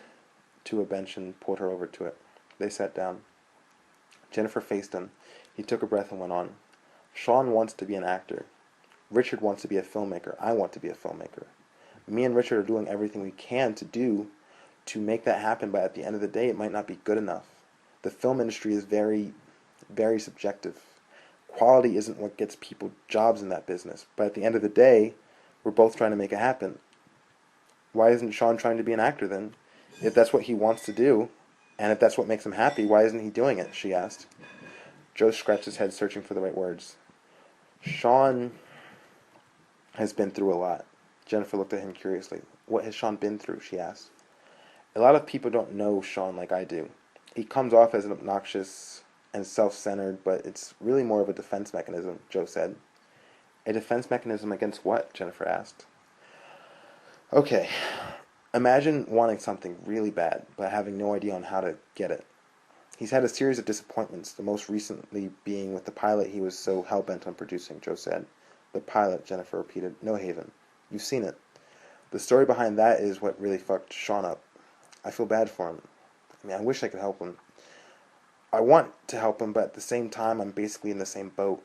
to a bench and pulled her over to it. They sat down. Jennifer faced him. He took a breath and went on. Shaun wants to be an actor. Richard wants to be a filmmaker. I want to be a filmmaker. Me and Richard are doing everything we can to make that happen, but at the end of the day, it might not be good enough. The film industry is very, very subjective. Quality isn't what gets people jobs in that business, but at the end of the day, we're both trying to make it happen. Why isn't Shaun trying to be an actor then? If that's what he wants to do, and if that's what makes him happy, why isn't he doing it? She asked. Joe scratched his head, searching for the right words. Shaun has been through a lot. Jennifer looked at him curiously. What has Shaun been through? She asked. A lot of people don't know Shaun like I do. He comes off as an obnoxious and self-centered, but it's really more of a defense mechanism, Joe said. A defense mechanism against what? Jennifer asked. Okay, imagine wanting something really bad, but having no idea on how to get it. He's had a series of disappointments, the most recently being with the pilot he was so hell-bent on producing, Joe said. The pilot, Jennifer repeated. No Haven. You've seen it. The story behind that is what really fucked Shaun up. I feel bad for him. I wish I could help him. I want to help him, but at the same time, I'm basically in the same boat.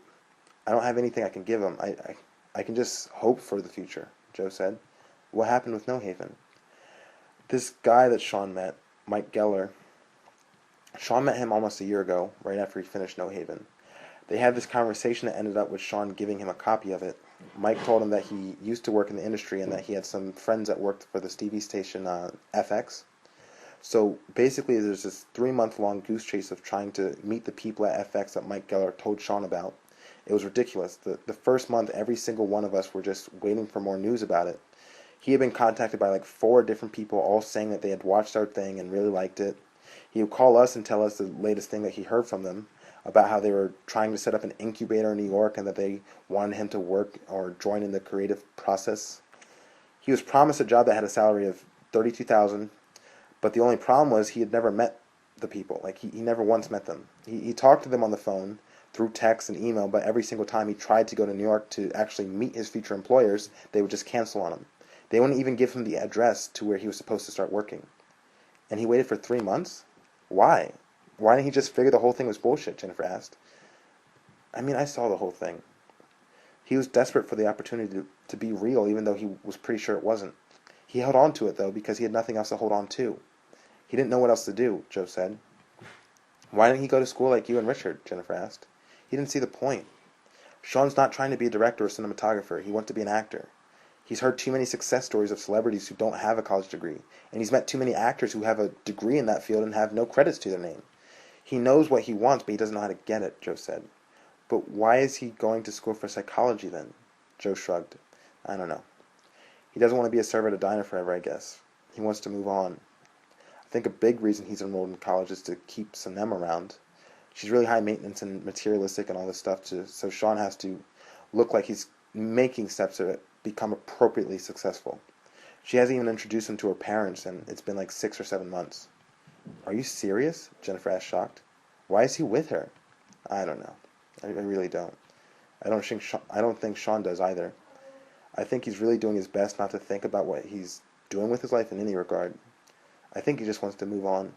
I don't have anything I can give him. I can just hope for the future, Joe said. What happened with No Haven? This guy that Shaun met, Mike Geller, Shaun met him almost a year ago, right after he finished No Haven. They had this conversation that ended up with Shaun giving him a copy of it. Mike told him that he used to work in the industry and that he had some friends that worked for this TV station, FX. So basically there's this 3-month-long goose chase of trying to meet the people at FX that Mike Geller told Shaun about. It was ridiculous. The first month, every single one of us were just waiting for more news about it. He had been contacted by like 4 different people, all saying that they had watched our thing and really liked it. He would call us and tell us the latest thing that he heard from them about how they were trying to set up an incubator in New York and that they wanted him to work or join in the creative process. He was promised a job that had a salary of $32,000, but the only problem was he had never met the people. Like he never once met them. He talked to them on the phone, through text and email, but every single time he tried to go to New York to actually meet his future employers, they would just cancel on him. They wouldn't even give him the address to where he was supposed to start working. And he waited for 3 months? Why? Why didn't he just figure the whole thing was bullshit, Jennifer asked. I saw the whole thing. He was desperate for the opportunity to be real, even though he was pretty sure it wasn't. He held on to it, though, because he had nothing else to hold on to. He didn't know what else to do, Joe said. Why didn't he go to school like you and Richard? Jennifer asked. He didn't see the point. Shaun's not trying to be a director or cinematographer. He wants to be an actor. He's heard too many success stories of celebrities who don't have a college degree, and he's met too many actors who have a degree in that field and have no credits to their name. He knows what he wants, but he doesn't know how to get it, Joe said. But why is he going to school for psychology then? Joe shrugged. I don't know. He doesn't want to be a server at a diner forever, I guess. He wants to move on. I think a big reason he's enrolled in college is to keep Sanem around. She's really high maintenance and materialistic and all this stuff, so Shaun has to look like he's making steps to become appropriately successful. She hasn't even introduced him to her parents, and it's been like 6 or 7 months. Are you serious? Jennifer asked, shocked. Why is he with her? I don't know. I really don't. I don't think Shaun does either. I think he's really doing his best not to think about what he's doing with his life in any regard. I think he just wants to move on.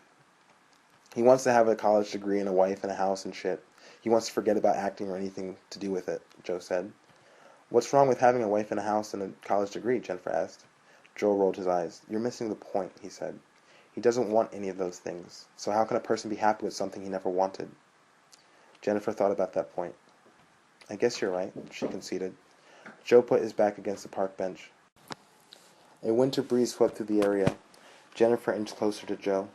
He wants to have a college degree and a wife and a house and shit. He wants to forget about acting or anything to do with it, Joe said. What's wrong with having a wife and a house and a college degree? Jennifer asked. Joe rolled his eyes. You're missing the point, he said. He doesn't want any of those things. So how can a person be happy with something he never wanted? Jennifer thought about that point. I guess you're right, she conceded. Joe put his back against the park bench. A winter breeze swept through the area. Jennifer inched closer to Joe,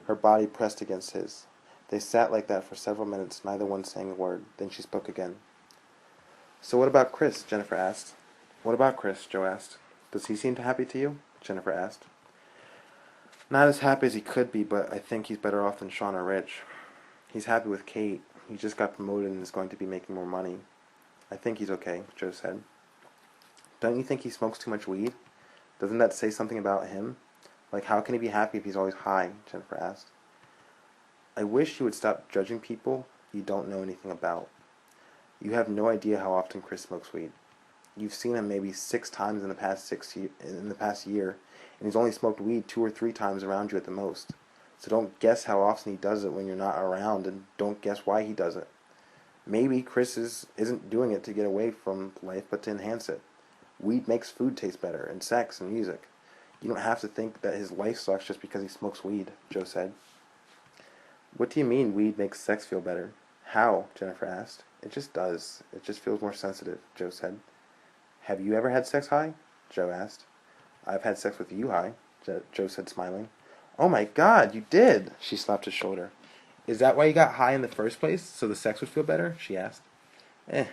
her body pressed against his. They sat like that for several minutes, neither one saying a word. Then she spoke again. So what about Chris? Jennifer asked. What about Chris? Joe asked. Does he seem happy to you? Jennifer asked. Not as happy as he could be, but I think he's better off than Shaun or Rich. He's happy with Kate. He just got promoted and is going to be making more money. I think he's okay, Joe said. Don't you think he smokes too much weed? Doesn't that say something about him? Like, how can he be happy if he's always high? Jennifer asked. I wish you would stop judging people you don't know anything about. You have no idea how often Chris smokes weed. You've seen him maybe 6 times in the past year, and he's only smoked weed 2 or 3 times around you at the most. So don't guess how often he does it when you're not around, and don't guess why he does it. Maybe Chris isn't doing it to get away from life, but to enhance it. Weed makes food taste better, and sex, and music. You don't have to think that his life sucks just because he smokes weed, Joe said. What do you mean weed makes sex feel better? How? Jennifer asked. It just does. It just feels more sensitive, Joe said. Have you ever had sex high? Joe asked. I've had sex with you high, Joe said, smiling. Oh my God, you did! She slapped his shoulder. Is that why you got high in the first place, so the sex would feel better? She asked. I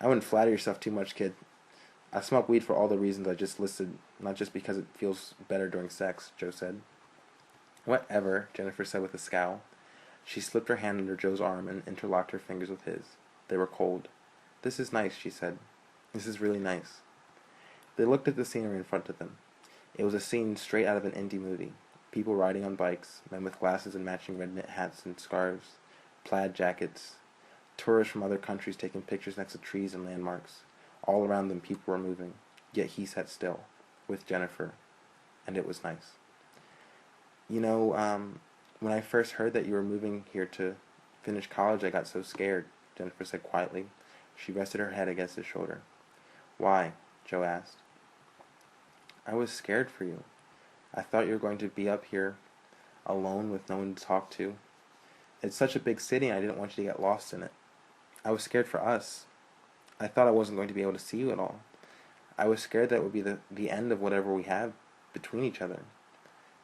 wouldn't flatter yourself too much, kid. I smoke weed for all the reasons I just listed, not just because it feels better during sex, Joe said. Whatever, Jennifer said with a scowl. She slipped her hand under Joe's arm and interlocked her fingers with his. They were cold. This is nice, she said. This is really nice. They looked at the scenery in front of them. It was a scene straight out of an indie movie. People riding on bikes, men with glasses and matching red knit hats and scarves, plaid jackets, tourists from other countries taking pictures next to trees and landmarks. All around them people were moving, yet he sat still, with Jennifer, and it was nice. You know, when I first heard that you were moving here to finish college, I got so scared, Jennifer said quietly. She rested her head against his shoulder. Why? Joe asked. I was scared for you. I thought you were going to be up here alone with no one to talk to. It's such a big city and I didn't want you to get lost in it. I was scared for us. I thought I wasn't going to be able to see you at all. I was scared that it would be the end of whatever we had between each other.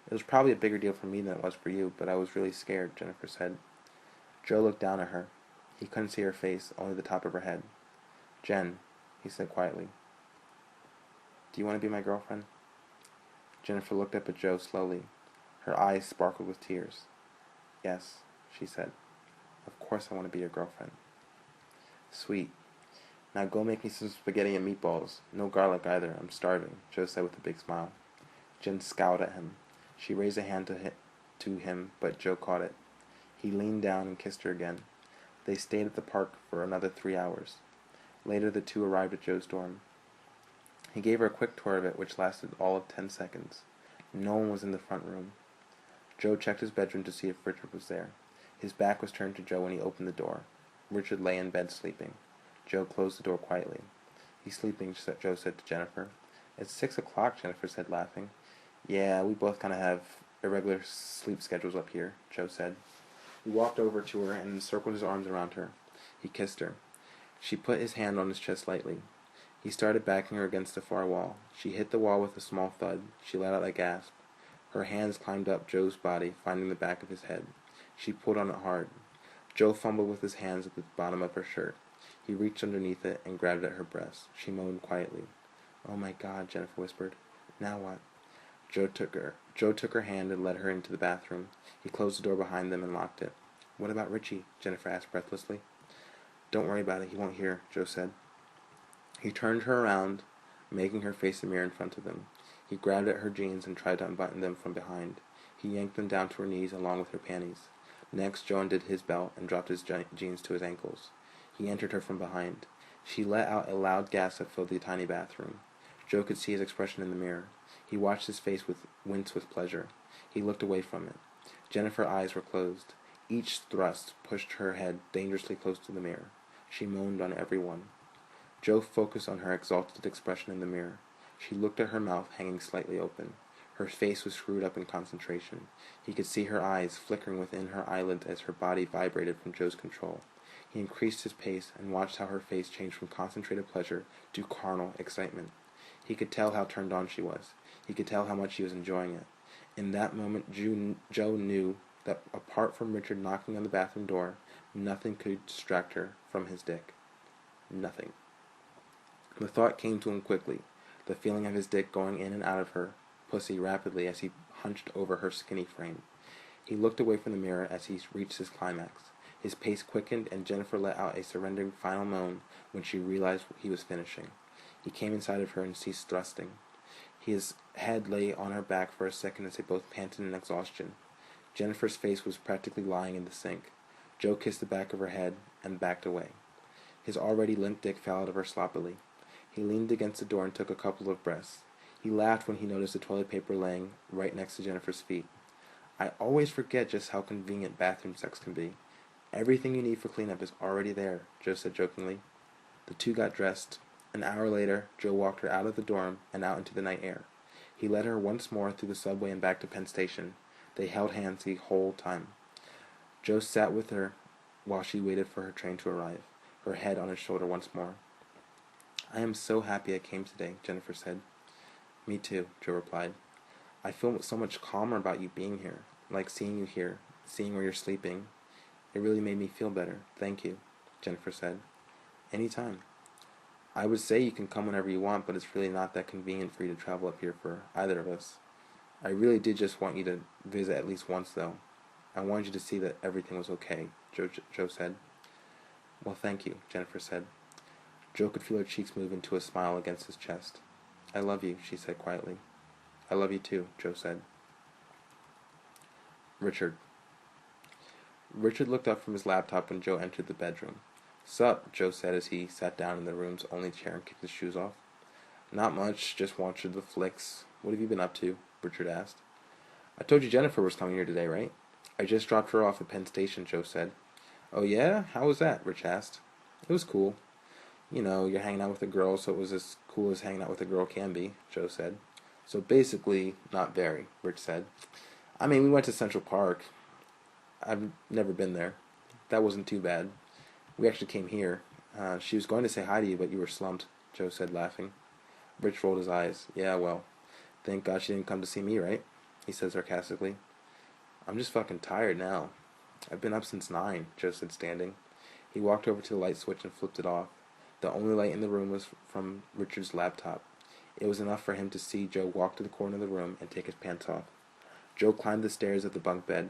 It was probably a bigger deal for me than it was for you, but I was really scared, Jennifer said. Joe looked down at her. He couldn't see her face, only the top of her head. Jen, he said quietly. Do you want to be my girlfriend? Jennifer looked up at Joe slowly. Her eyes sparkled with tears. Yes, she said. Of course I want to be your girlfriend. Sweet. Now go make me some spaghetti and meatballs. No garlic either. I'm starving, Joe said with a big smile. Jen scowled at him. She raised a hand to him, but Joe caught it. He leaned down and kissed her again. They stayed at the park for another 3 hours. Later the two arrived at Joe's dorm. He gave her a quick tour of it, which lasted all of 10 seconds. No one was in the front room. Joe checked his bedroom to see if Richard was there. His back was turned to Joe when he opened the door. Richard lay in bed sleeping. Joe closed the door quietly. He's sleeping, Joe said to Jennifer. It's 6 o'clock, Jennifer said, laughing. Yeah, we both kind of have irregular sleep schedules up here, Joe said. He walked over to her and encircled his arms around her. He kissed her. She put his hand on his chest lightly. He started backing her against the far wall. She hit the wall with a small thud. She let out a gasp. Her hands climbed up Joe's body, finding the back of his head. She pulled on it hard. Joe fumbled with his hands at the bottom of her shirt. He reached underneath it and grabbed at her breast. She moaned quietly. Oh my God, Jennifer whispered. Now what? Joe took her hand and led her into the bathroom. He closed the door behind them and locked it. What about Richie? Jennifer asked breathlessly. Don't worry about it. He won't hear, Joe said. He turned her around, making her face the mirror in front of them. He grabbed at her jeans and tried to unbutton them from behind. He yanked them down to her knees along with her panties. Next, Joe undid his belt and dropped his jeans to his ankles. He entered her from behind. She let out a loud gasp that filled the tiny bathroom. Joe could see his expression in the mirror. He watched his face wince with pleasure. He looked away from it. Jennifer's eyes were closed. Each thrust pushed her head dangerously close to the mirror. She moaned on every one. Joe focused on her exalted expression in the mirror. She looked at her mouth hanging slightly open. Her face was screwed up in concentration. He could see her eyes flickering within her eyelids as her body vibrated from Joe's control. He increased his pace and watched how her face changed from concentrated pleasure to carnal excitement. He could tell how turned on she was. He could tell how much she was enjoying it. In that moment, Joe knew that apart from Richard knocking on the bathroom door, nothing could distract her from his dick. Nothing. The thought came to him quickly, the feeling of his dick going in and out of her pussy rapidly as he hunched over her skinny frame. He looked away from the mirror as he reached his climax. His pace quickened, and Jennifer let out a surrendering final moan when she realized he was finishing. He came inside of her and ceased thrusting. His head lay on her back for a second as they both panted in exhaustion. Jennifer's face was practically lying in the sink. Joe kissed the back of her head and backed away. His already limp dick fell out of her sloppily. He leaned against the door and took a couple of breaths. He laughed when he noticed the toilet paper laying right next to Jennifer's feet. I always forget just how convenient bathroom sex can be. Everything you need for cleanup is already there, Joe said jokingly. The two got dressed. An hour later, Joe walked her out of the dorm and out into the night air. He led her once more through the subway and back to Penn Station. They held hands the whole time. Joe sat with her while she waited for her train to arrive, her head on his shoulder once more. I am so happy I came today, Jennifer said. Me too, Joe replied. I feel so much calmer about you being here, like seeing you here, seeing where you're sleeping. It really made me feel better. Thank you, Jennifer said. Anytime. I would say you can come whenever you want, but it's really not that convenient for you to travel up here for either of us. I really did just want you to visit at least once, though. I wanted you to see that everything was okay, Joe said. Well, thank you, Jennifer said. Joe could feel her cheeks move into a smile against his chest. I love you, she said quietly. I love you too, Joe said. Richard looked up from his laptop when Joe entered the bedroom. Sup, Joe said as he sat down in the room's only chair and kicked his shoes off. Not much, just watching the flicks. What have you been up to? Richard asked. I told you Jennifer was coming here today, right? I just dropped her off at Penn Station, Joe said. Oh yeah? How was that? Rich asked. It was cool. You know, you're hanging out with a girl, so it was as cool as hanging out with a girl can be, Joe said. So basically, not very, Rich said. I mean, we went to Central Park. I've never been there. That wasn't too bad. We actually came here. She was going to say hi to you, but you were slumped, Joe said, laughing. Rich rolled his eyes. Yeah, well, thank God she didn't come to see me, right? He said sarcastically. I'm just fucking tired now. I've been up since 9, Joe said, standing. He walked over to the light switch and flipped it off. The only light in the room was from Richard's laptop. It was enough for him to see Joe walk to the corner of the room and take his pants off. Joe climbed the stairs of the bunk bed.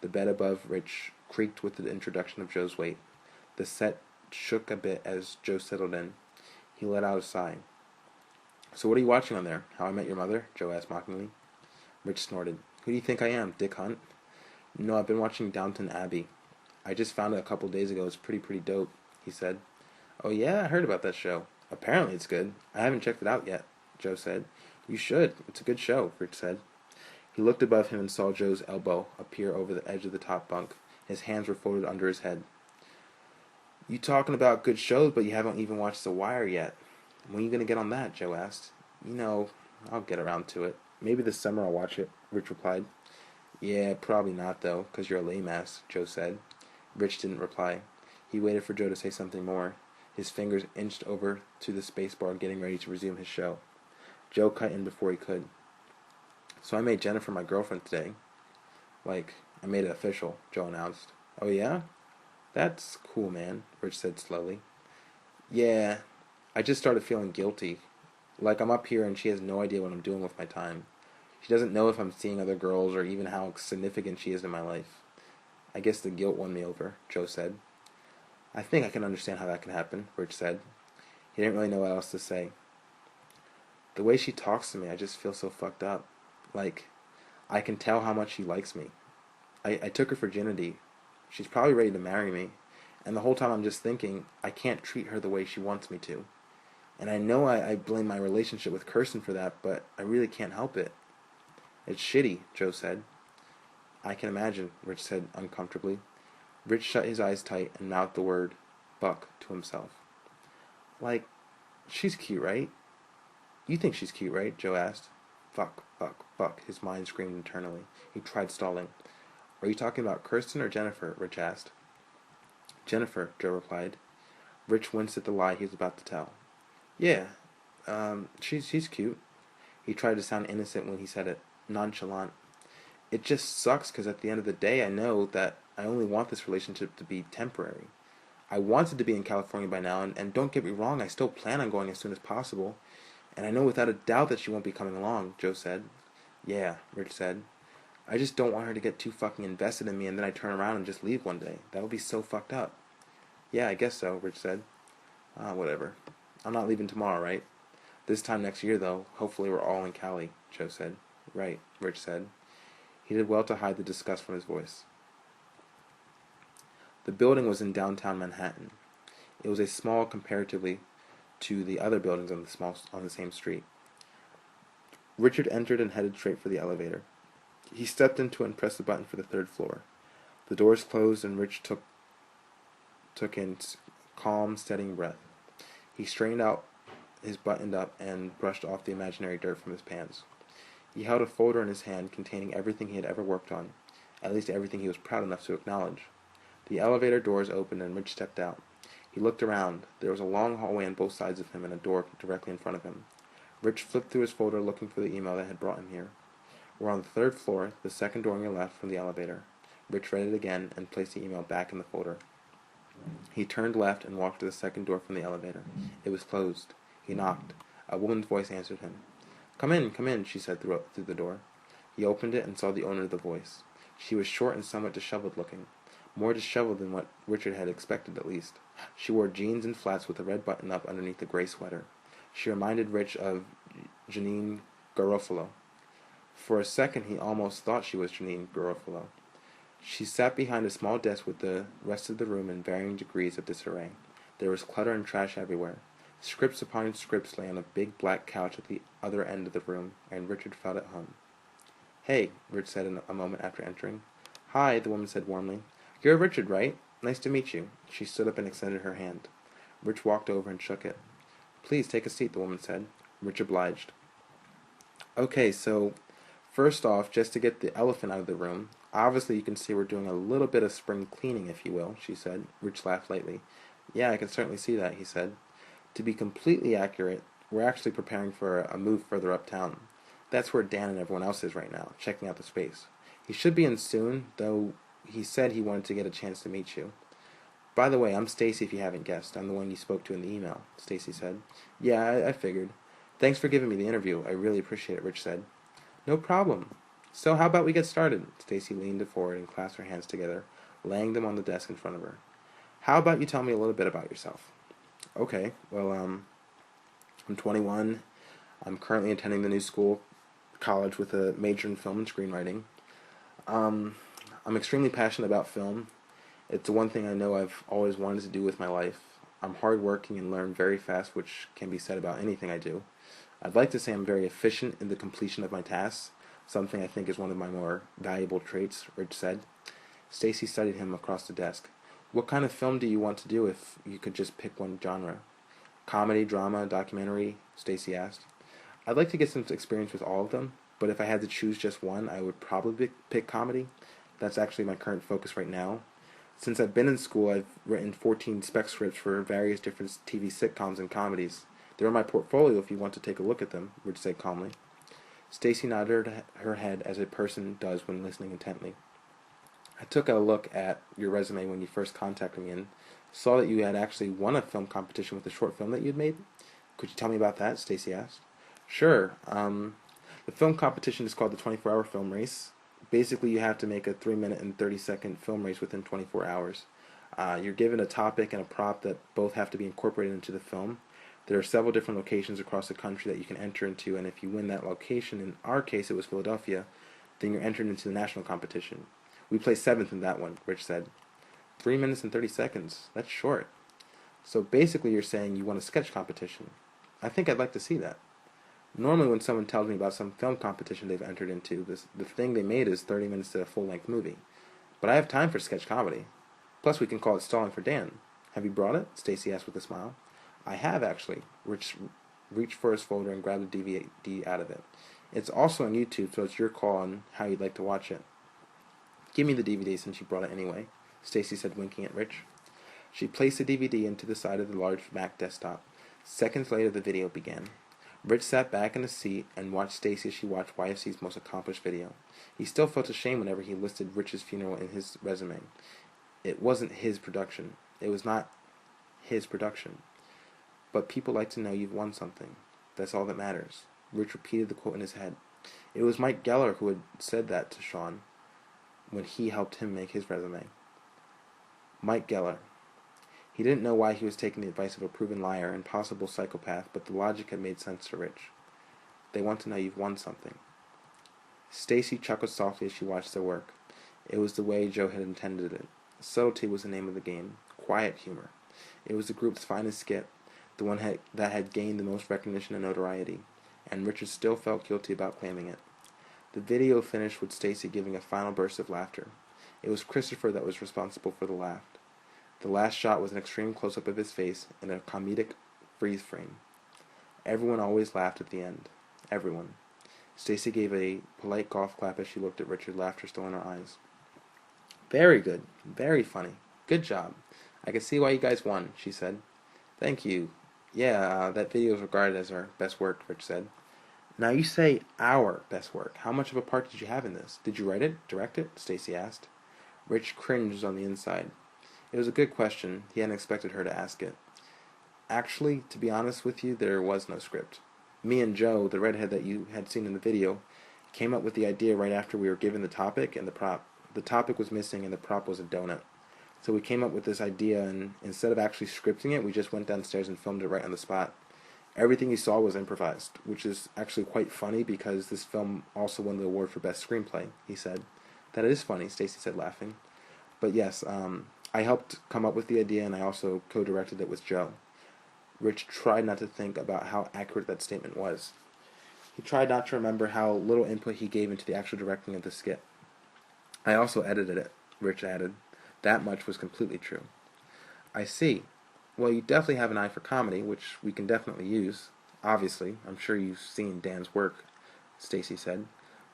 The bed above Rich creaked with the introduction of Joe's weight. The set shook a bit as Joe settled in. He let out a sigh. So what are you watching on there? How I Met Your Mother? Joe asked mockingly. Rich snorted. Who do you think I am, Dick Hunt? No, I've been watching Downton Abbey. I just found it a couple days ago. It's pretty dope, he said. Oh yeah, I heard about that show. Apparently it's good. I haven't checked it out yet, Joe said. You should. It's a good show, Rich said. He looked above him and saw Joe's elbow appear over the edge of the top bunk. His hands were folded under his head. You talking about good shows, but you haven't even watched The Wire yet. When are you going to get on that? Joe asked. You know, I'll get around to it. Maybe this summer I'll watch it, Rich replied. Yeah, probably not, though, 'cause you're a lame-ass, Joe said. Rich didn't reply. He waited for Joe to say something more. His fingers inched over to the spacebar, getting ready to resume his show. Joe cut in before he could. So I made Jennifer my girlfriend today. Like, I made it official, Joe announced. Oh yeah? That's cool, man, Rich said slowly. Yeah, I just started feeling guilty. Like I'm up here and she has no idea what I'm doing with my time. She doesn't know if I'm seeing other girls or even how significant she is in my life. I guess the guilt won me over, Joe said. I think I can understand how that can happen, Rich said. He didn't really know what else to say. The way she talks to me, I just feel so fucked up. Like, I can tell how much she likes me. I took her virginity. She's probably ready to marry me. And the whole time I'm just thinking, I can't treat her the way she wants me to. And I know I blame my relationship with Kirsten for that, but I really can't help it. It's shitty, Joe said. I can imagine, Rich said uncomfortably. Rich shut his eyes tight and mouthed the word Buck to himself. Like, she's cute, right? You think she's cute, right? Joe asked. Fuck, fuck, fuck, his mind screamed internally. He tried stalling. Are you talking about Kirsten or Jennifer? Rich asked. Jennifer, Joe replied. Rich winced at the lie he was about to tell. Yeah, she's cute. He tried to sound innocent when he said it, nonchalant. It just sucks because at the end of the day I know that I only want this relationship to be temporary. I wanted to be in California by now, and don't get me wrong, I still plan on going as soon as possible. And I know without a doubt that she won't be coming along, Joe said. Yeah, Rich said. I just don't want her to get too fucking invested in me and then I turn around and just leave one day. That would be so fucked up. Yeah, I guess so, Rich said. Whatever. I'm not leaving tomorrow, right? This time next year, though, hopefully we're all in Cali, Joe said. Right, Rich said. He did well to hide the disgust from his voice. The building was in downtown Manhattan. It was a small comparatively to the other buildings on the same street. Richard entered and headed straight for the elevator. He stepped into it and pressed the button for the third floor. The doors closed and Rich took in calm, steadying breath. He straightened out his buttoned up and brushed off the imaginary dirt from his pants. He held a folder in his hand containing everything he had ever worked on, at least everything he was proud enough to acknowledge. The elevator doors opened and Rich stepped out. He looked around. There was a long hallway on both sides of him and a door directly in front of him. Rich flipped through his folder looking for the email that had brought him here. We're on the third floor, the second door on your left from the elevator. Rich read it again and placed the email back in the folder. He turned left and walked to the second door from the elevator. It was closed. He knocked. A woman's voice answered him. Come in, she said through the door. He opened it and saw the owner of the voice. She was short and somewhat disheveled looking. More disheveled than what Richard had expected, at least. She wore jeans and flats with a red button up underneath a gray sweater. She reminded Rich of Janine Garofalo. For a second, he almost thought she was Janine Garofalo. She sat behind a small desk with the rest of the room in varying degrees of disarray. There was clutter and trash everywhere. Scripts upon scripts lay on a big black couch at the other end of the room, and Richard felt at home. Hey, Rich said a moment after entering. Hi, the woman said warmly. You're Richard, right? Nice to meet you. She stood up and extended her hand. Rich walked over and shook it. Please take a seat, the woman said. Rich obliged. Okay, so first off, just to get the elephant out of the room, obviously you can see we're doing a little bit of spring cleaning, if you will, she said. Rich laughed lightly. Yeah, I can certainly see that, he said. To be completely accurate, we're actually preparing for a move further uptown. That's where Dan and everyone else is right now, checking out the space. He should be in soon, though he said he wanted to get a chance to meet you. By the way, I'm Stacy if you haven't guessed. I'm the one you spoke to in the email, Stacy said. Yeah, I figured. Thanks for giving me the interview. I really appreciate it, Rich said. No problem. So how about we get started? Stacy leaned forward and clasped her hands together, laying them on the desk in front of her. How about you tell me a little bit about yourself? Okay, well, I'm 21. I'm currently attending the new college with a major in film and screenwriting. I'm extremely passionate about film. It's the one thing I know I've always wanted to do with my life. I'm hardworking and learn very fast, which can be said about anything I do. I'd like to say I'm very efficient in the completion of my tasks, something I think is one of my more valuable traits, Rich said. Stacy studied him across the desk. What kind of film do you want to do if you could just pick one genre? Comedy, drama, documentary? Stacy asked. I'd like to get some experience with all of them, but if I had to choose just one, I would probably pick comedy. That's actually my current focus right now. Since I've been in school, I've written 14 spec scripts for various different TV sitcoms and comedies. They're in my portfolio if you want to take a look at them, Rich said calmly. Stacy nodded her head as a person does when listening intently. I took a look at your resume when you first contacted me and saw that you had actually won a film competition with a short film that you'd made. Could you tell me about that? Stacy asked. Sure. The film competition is called the 24-hour film race. Basically, you have to make a 3-minute and 30-second film race within 24 hours. You're given a topic and a prop that both have to be incorporated into the film. There are several different locations across the country that you can enter into, and if you win that location, in our case it was Philadelphia, then you're entered into the national competition. We placed 7th in that one, Rich said. 3 minutes and 30 seconds. That's short. So basically you're saying you want a sketch competition. I think I'd like to see that. Normally when someone tells me about some film competition they've entered into, the thing they made is 30 minutes to a full-length movie. But I have time for sketch comedy. Plus we can call it Stalling for Dan. Have you brought it? Stacy asked with a smile. I have, actually. Rich reached for his folder and grabbed a DVD out of it. It's also on YouTube, so it's your call on how you'd like to watch it. Give me the DVD since you brought it anyway, Stacy said, winking at Rich. She placed the DVD into the side of the large Mac desktop. Seconds later, the video began. Rich sat back in the seat and watched Stacy as she watched YFC's most accomplished video. He still felt ashamed whenever he listed Rich's funeral in his resume. It wasn't his production. It was not his production. But people like to know you've won something. That's all that matters. Rich repeated the quote in his head. It was Mike Geller who had said that to Shaun when he helped him make his resume. Mike Geller. He didn't know why he was taking the advice of a proven liar and possible psychopath, but the logic had made sense to Rich. They want to know you've won something. Stacy chuckled softly as she watched their work. It was the way Joe had intended it. Subtlety was the name of the game. Quiet humor. It was the group's finest skit, the one that had gained the most recognition and notoriety, and Richard still felt guilty about claiming it. The video finished with Stacy giving a final burst of laughter. It was Christopher that was responsible for the laugh. The last shot was an extreme close-up of his face in a comedic freeze frame. Everyone always laughed at the end. Everyone. Stacy gave a polite golf clap as she looked at Richard, laughter still in her eyes. Very good. Very funny. Good job. I can see why you guys won, she said. Thank you. Yeah, that video is regarded as our best work, Rich said. Now you say our best work. How much of a part did you have in this? Did you write it? Direct it? Stacy asked. Rich cringed on the inside. It was a good question. He hadn't expected her to ask it. Actually, to be honest with you, there was no script. Me and Joe, the redhead that you had seen in the video, came up with the idea right after we were given the topic and the prop. The topic was missing and the prop was a donut. So we came up with this idea, and instead of actually scripting it, we just went downstairs and filmed it right on the spot. Everything you saw was improvised, which is actually quite funny because this film also won the award for Best Screenplay, he said. That is funny, Stacy said, laughing. But yes, I helped come up with the idea, and I also co-directed it with Joe. Rich tried not to think about how accurate that statement was. He tried not to remember how little input he gave into the actual directing of the skit. I also edited it, Rich added. That much was completely true. I see. Well, you definitely have an eye for comedy, which we can definitely use. Obviously, I'm sure you've seen Dan's work, Stacy said.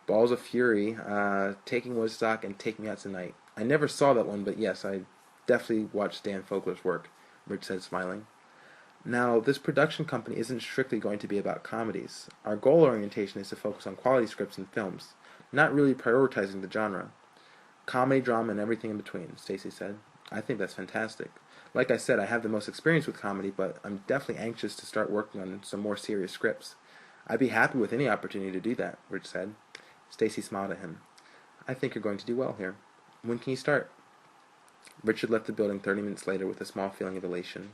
Balls of Fury, Taking Woodstock, and Take Me Out Tonight. I never saw that one, but yes, I definitely watched Dan Fogler's work, Rich said, smiling. Now, this production company isn't strictly going to be about comedies. Our goal orientation is to focus on quality scripts and films, not really prioritizing the genre. Comedy, drama, and everything in between, Stacy said. I think that's fantastic. Like I said, I have the most experience with comedy, but I'm definitely anxious to start working on some more serious scripts. I'd be happy with any opportunity to do that, Rich said. Stacy smiled at him. I think you're going to do well here. When can you start? Richard left the building 30 minutes later with a small feeling of elation.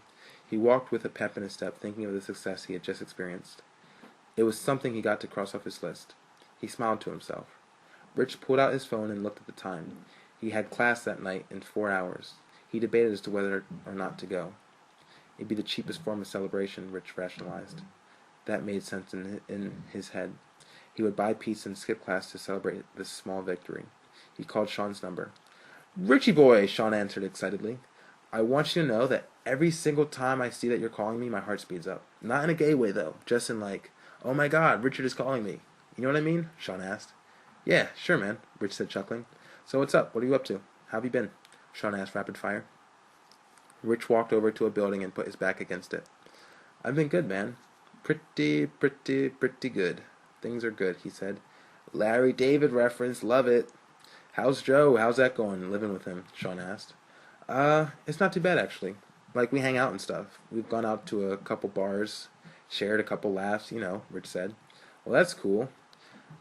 He walked with a pep in his step, thinking of the success he had just experienced. It was something he got to cross off his list. He smiled to himself. Rich pulled out his phone and looked at the time. He had class that night in 4 hours. He debated as to whether or not to go. It'd be the cheapest form of celebration, Rich rationalized. That made sense in his head. He would buy pizza and skip class to celebrate this small victory. He called Shaun's number. Richie boy, Shaun answered excitedly. I want you to know that every single time I see that you're calling me, my heart speeds up. Not in a gay way, though. Just in like, oh my god, Richard is calling me. You know what I mean? Shaun asked. Yeah, sure, man, Rich said, chuckling. So what's up? What are you up to? How have you been? Shaun asked rapid fire. Rich walked over to a building and put his back against it. I've been good, man. Pretty good. Things are good, he said. Larry David reference, love it. How's Joe? How's that going, living with him? Shaun asked. It's not too bad, actually. Like, we hang out and stuff. We've gone out to a couple bars, shared a couple laughs, Rich said. Well, that's cool.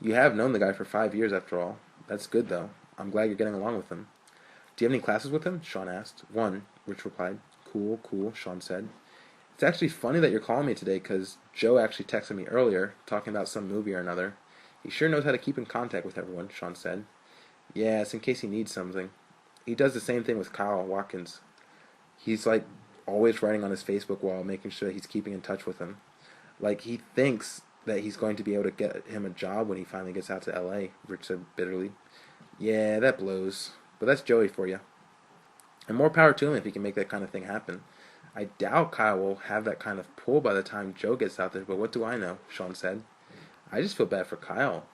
You have known the guy for 5 years, after all. That's good, though. I'm glad you're getting along with him. Do you have any classes with him? Shaun asked. One, Rich replied. Cool, Shaun said. It's actually funny that you're calling me today, because Joe actually texted me earlier, talking about some movie or another. He sure knows how to keep in contact with everyone, Shaun said. Yeah, it's in case he needs something. He does the same thing with Kyle Watkins. He's like always writing on his Facebook wall, making sure that he's keeping in touch with him. Like he thinks that he's going to be able to get him a job when he finally gets out to LA, Rich said bitterly. Yeah, that blows. But that's Joey for you. And more power to him if he can make that kind of thing happen. I doubt Kyle will have that kind of pull by the time Joe gets out there, but what do I know, Shaun said. I just feel bad for Kyle.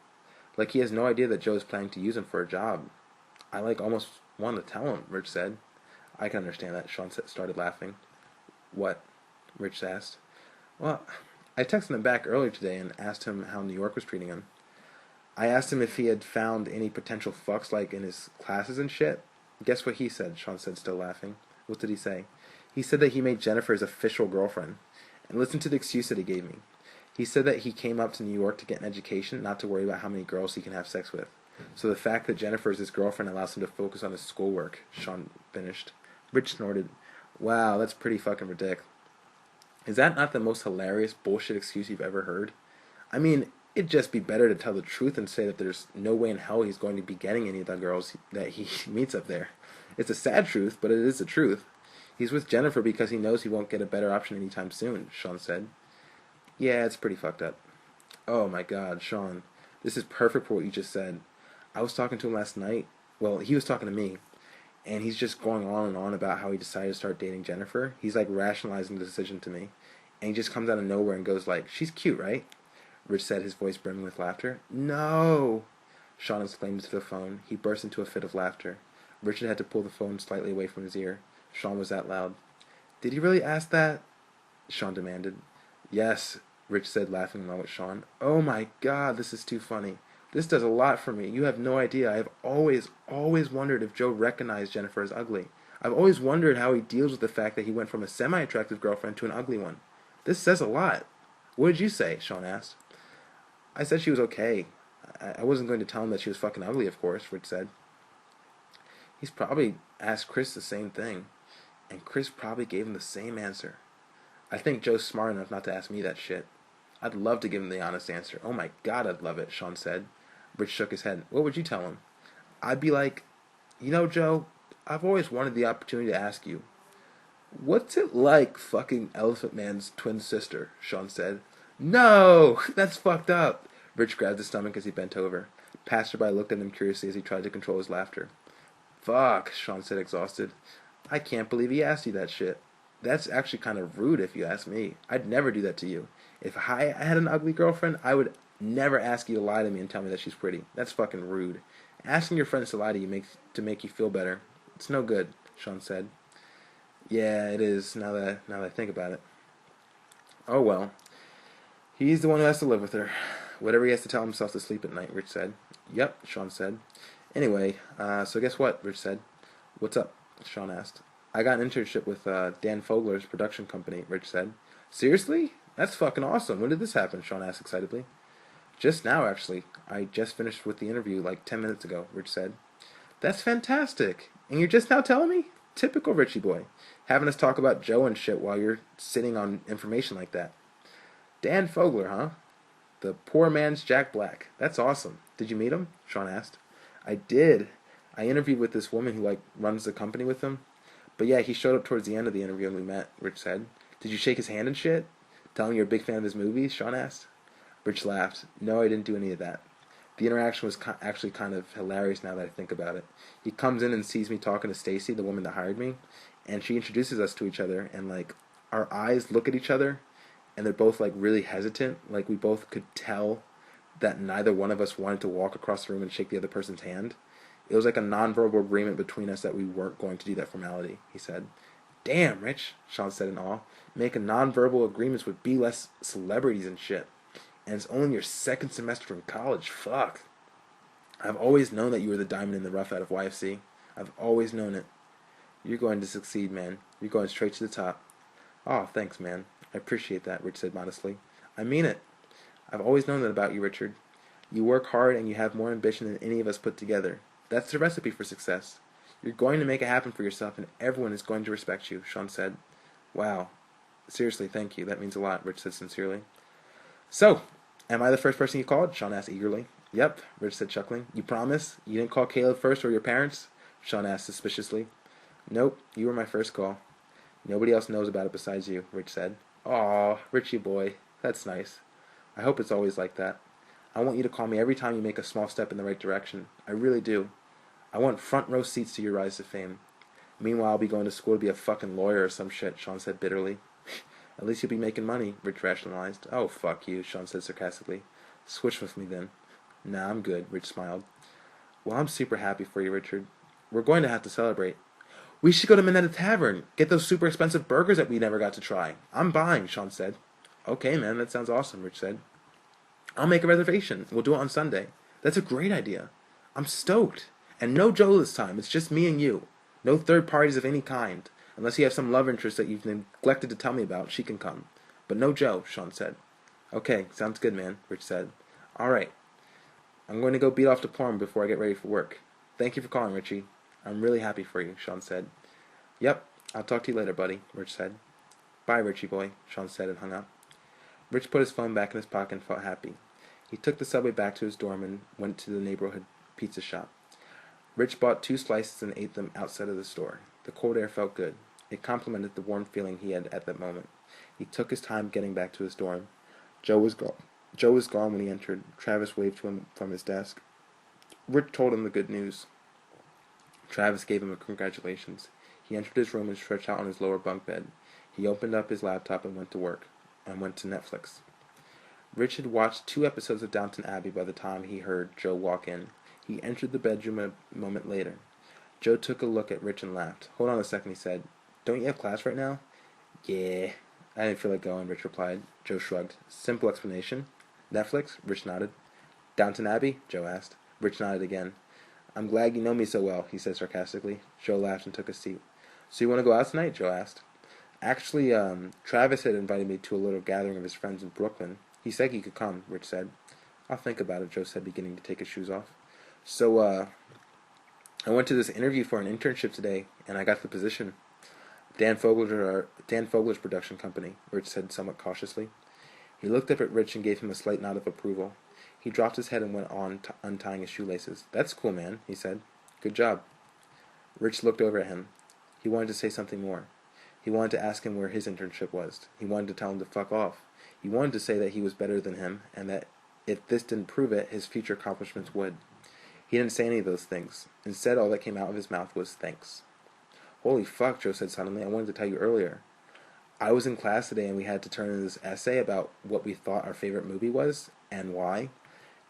Like he has no idea that Joe's planning to use him for a job. I like almost want to tell him, Rich said. I can understand that, Shaun started laughing. What? Rich asked. Well, I texted him back earlier today and asked him how New York was treating him. I asked him if he had found any potential fucks like in his classes and shit. Guess what he said, Shaun said, still laughing. What did he say? He said that he made Jennifer his official girlfriend. And listen to the excuse that he gave me. He said that he came up to New York to get an education, not to worry about how many girls he can have sex with. So the fact that Jennifer is his girlfriend allows him to focus on his schoolwork, Shaun finished. Rich snorted. Wow, that's pretty fucking ridiculous. Is that not the most hilarious bullshit excuse you've ever heard? I mean, it'd just be better to tell the truth and say that there's no way in hell he's going to be getting any of the girls that he meets up there. It's a sad truth, but it is the truth. He's with Jennifer because he knows he won't get a better option anytime soon, Shaun said. Yeah, it's pretty fucked up. Oh my god, Shaun. This is perfect for what you just said. I was talking to him last night. Well, he was talking to me. And he's just going on and on about how he decided to start dating Jennifer. He's like rationalizing the decision to me. And he just comes out of nowhere and goes like, she's cute, right? Rich said, his voice brimming with laughter. No! Shaun exclaimed into the phone. He burst into a fit of laughter. Richard had to pull the phone slightly away from his ear. Shaun was that loud. Did he really ask that? Shaun demanded. Yes, Rich said, laughing along with Shaun. Oh my god, this is too funny. This does a lot for me. You have no idea. I have always wondered if Joe recognized Jennifer as ugly. I've always wondered how he deals with the fact that he went from a semi-attractive girlfriend to an ugly one. This says a lot. What did you say? Shaun asked. I said she was okay. I wasn't going to tell him that she was fucking ugly, of course, Rich said. He's probably asked Chris the same thing, and Chris probably gave him the same answer. I think Joe's smart enough not to ask me that shit. I'd love to give him the honest answer. Oh my god, I'd love it, Shaun said. Rich shook his head. What would you tell him? I'd be like, you know, Joe, I've always wanted the opportunity to ask you, what's it like fucking Elephant Man's twin sister? Shaun said. No! That's fucked up! Rich grabbed his stomach as he bent over. Passerby looked at him curiously as he tried to control his laughter. Fuck, Shaun said, exhausted. I can't believe he asked you that shit. That's actually kind of rude if you ask me. I'd never do that to you. If I had an ugly girlfriend, I would never ask you to lie to me and tell me that she's pretty. That's fucking rude. Asking your friends to lie to you to make you feel better. It's no good, Shaun said. Yeah, it is, now that I think about it. Oh well. He's the one who has to live with her. Whatever he has to tell himself to sleep at night, Rich said. Yep, Shaun said. Anyway, so guess what, Rich said. What's up? Shaun asked. I got an internship with Dan Fogler's production company, Rich said. Seriously? That's fucking awesome. When did this happen? Shaun asked excitedly. Just now, actually. I just finished with the interview like 10 minutes ago, Rich said. That's fantastic. And you're just now telling me? Typical Richie boy. Having us talk about Joe and shit while you're sitting on information like that. Dan Fogler, huh? The poor man's Jack Black. That's awesome. Did you meet him? Shaun asked. I did. I interviewed with this woman who runs the company with him. But yeah, he showed up towards the end of the interview and we met, Rich said. Did you shake his hand and shit? Tell him you're a big fan of his movies? Shaun asked. Rich laughed. No, I didn't do any of that. The interaction was actually kind of hilarious now that I think about it. He comes in and sees me talking to Stacy, the woman that hired me, and she introduces us to each other, and our eyes look at each other, and they're both really hesitant. We both could tell that neither one of us wanted to walk across the room and shake the other person's hand. It was like a nonverbal agreement between us that we weren't going to do that formality, he said. Damn, Rich, Shaun said in awe. Making nonverbal agreements with B-list celebrities and shit. And it's only your second semester in college. Fuck. I've always known that you were the diamond in the rough out of YFC. I've always known it. You're going to succeed, man. You're going straight to the top. Oh, thanks, man. I appreciate that, Rich said modestly. I mean it. I've always known that about you, Richard. You work hard and you have more ambition than any of us put together. That's the recipe for success. You're going to make it happen for yourself and everyone is going to respect you, Shaun said. Wow. Seriously, thank you. That means a lot, Rich said sincerely. So, am I the first person you called? Shaun asked eagerly. Yep, Rich said chuckling. You promise? You didn't call Caleb first or your parents? Shaun asked suspiciously. Nope, you were my first call. Nobody else knows about it besides you, Rich said. Aw, Richie boy, that's nice. I hope it's always like that. I want you to call me every time you make a small step in the right direction. I really do. I want front row seats to your rise to fame. Meanwhile, I'll be going to school to be a fucking lawyer or some shit, Shaun said bitterly. At least you'll be making money, Rich rationalized. Oh, fuck you, Shaun said sarcastically. Switch with me then. Nah, I'm good, Rich smiled. Well, I'm super happy for you, Richard. We're going to have to celebrate. We should go to Minetta Tavern. Get those super expensive burgers that we never got to try. I'm buying, Shaun said. Okay, man, that sounds awesome, Rich said. I'll make a reservation. We'll do it on Sunday. That's a great idea. I'm stoked. And no Joe this time. It's just me and you. No third parties of any kind. Unless you have some love interest that you've neglected to tell me about, she can come. But no Joe, Shaun said. Okay, sounds good, man, Rich said. All right. I'm going to go beat off to porn before I get ready for work. Thank you for calling, Richie. I'm really happy for you, Shaun said. Yep, I'll talk to you later, buddy, Rich said. Bye, Richie boy, Shaun said and hung up. Rich put his phone back in his pocket and felt happy. He took the subway back to his dorm and went to the neighborhood pizza shop. Rich bought 2 slices and ate them outside of the store. The cold air felt good. It complemented the warm feeling he had at that moment. He took his time getting back to his dorm. Joe was gone when he entered. Travis waved to him from his desk. Rich told him the good news. Travis gave him a congratulations. He entered his room and stretched out on his lower bunk bed. He opened up his laptop and went to Netflix. Rich had watched 2 episodes of Downton Abbey by the time he heard Joe walk in. He entered the bedroom a moment later. Joe took a look at Rich and laughed. Hold on a second, he said. Don't you have class right now? Yeah. I didn't feel like going, Rich replied. Joe shrugged. Simple explanation. Netflix? Rich nodded. Downton Abbey? Joe asked. Rich nodded again. I'm glad you know me so well, he said sarcastically. Joe laughed and took a seat. So you want to go out tonight? Joe asked. Actually, Travis had invited me to a little gathering of his friends in Brooklyn. He said he could come, Rich said. I'll think about it, Joe said, beginning to take his shoes off. So, I went to this interview for an internship today, and I got the position. Dan Fogler's production company, Rich said somewhat cautiously. He looked up at Rich and gave him a slight nod of approval. He dropped his head and went on untying his shoelaces. That's cool, man, he said. Good job. Rich looked over at him. He wanted to say something more. He wanted to ask him where his internship was. He wanted to tell him to fuck off. He wanted to say that he was better than him, and that if this didn't prove it, his future accomplishments would. He didn't say any of those things. Instead, all that came out of his mouth was thanks. Holy fuck, Joe said suddenly. I wanted to tell you earlier. I was in class today and we had to turn in this essay about what we thought our favorite movie was and why.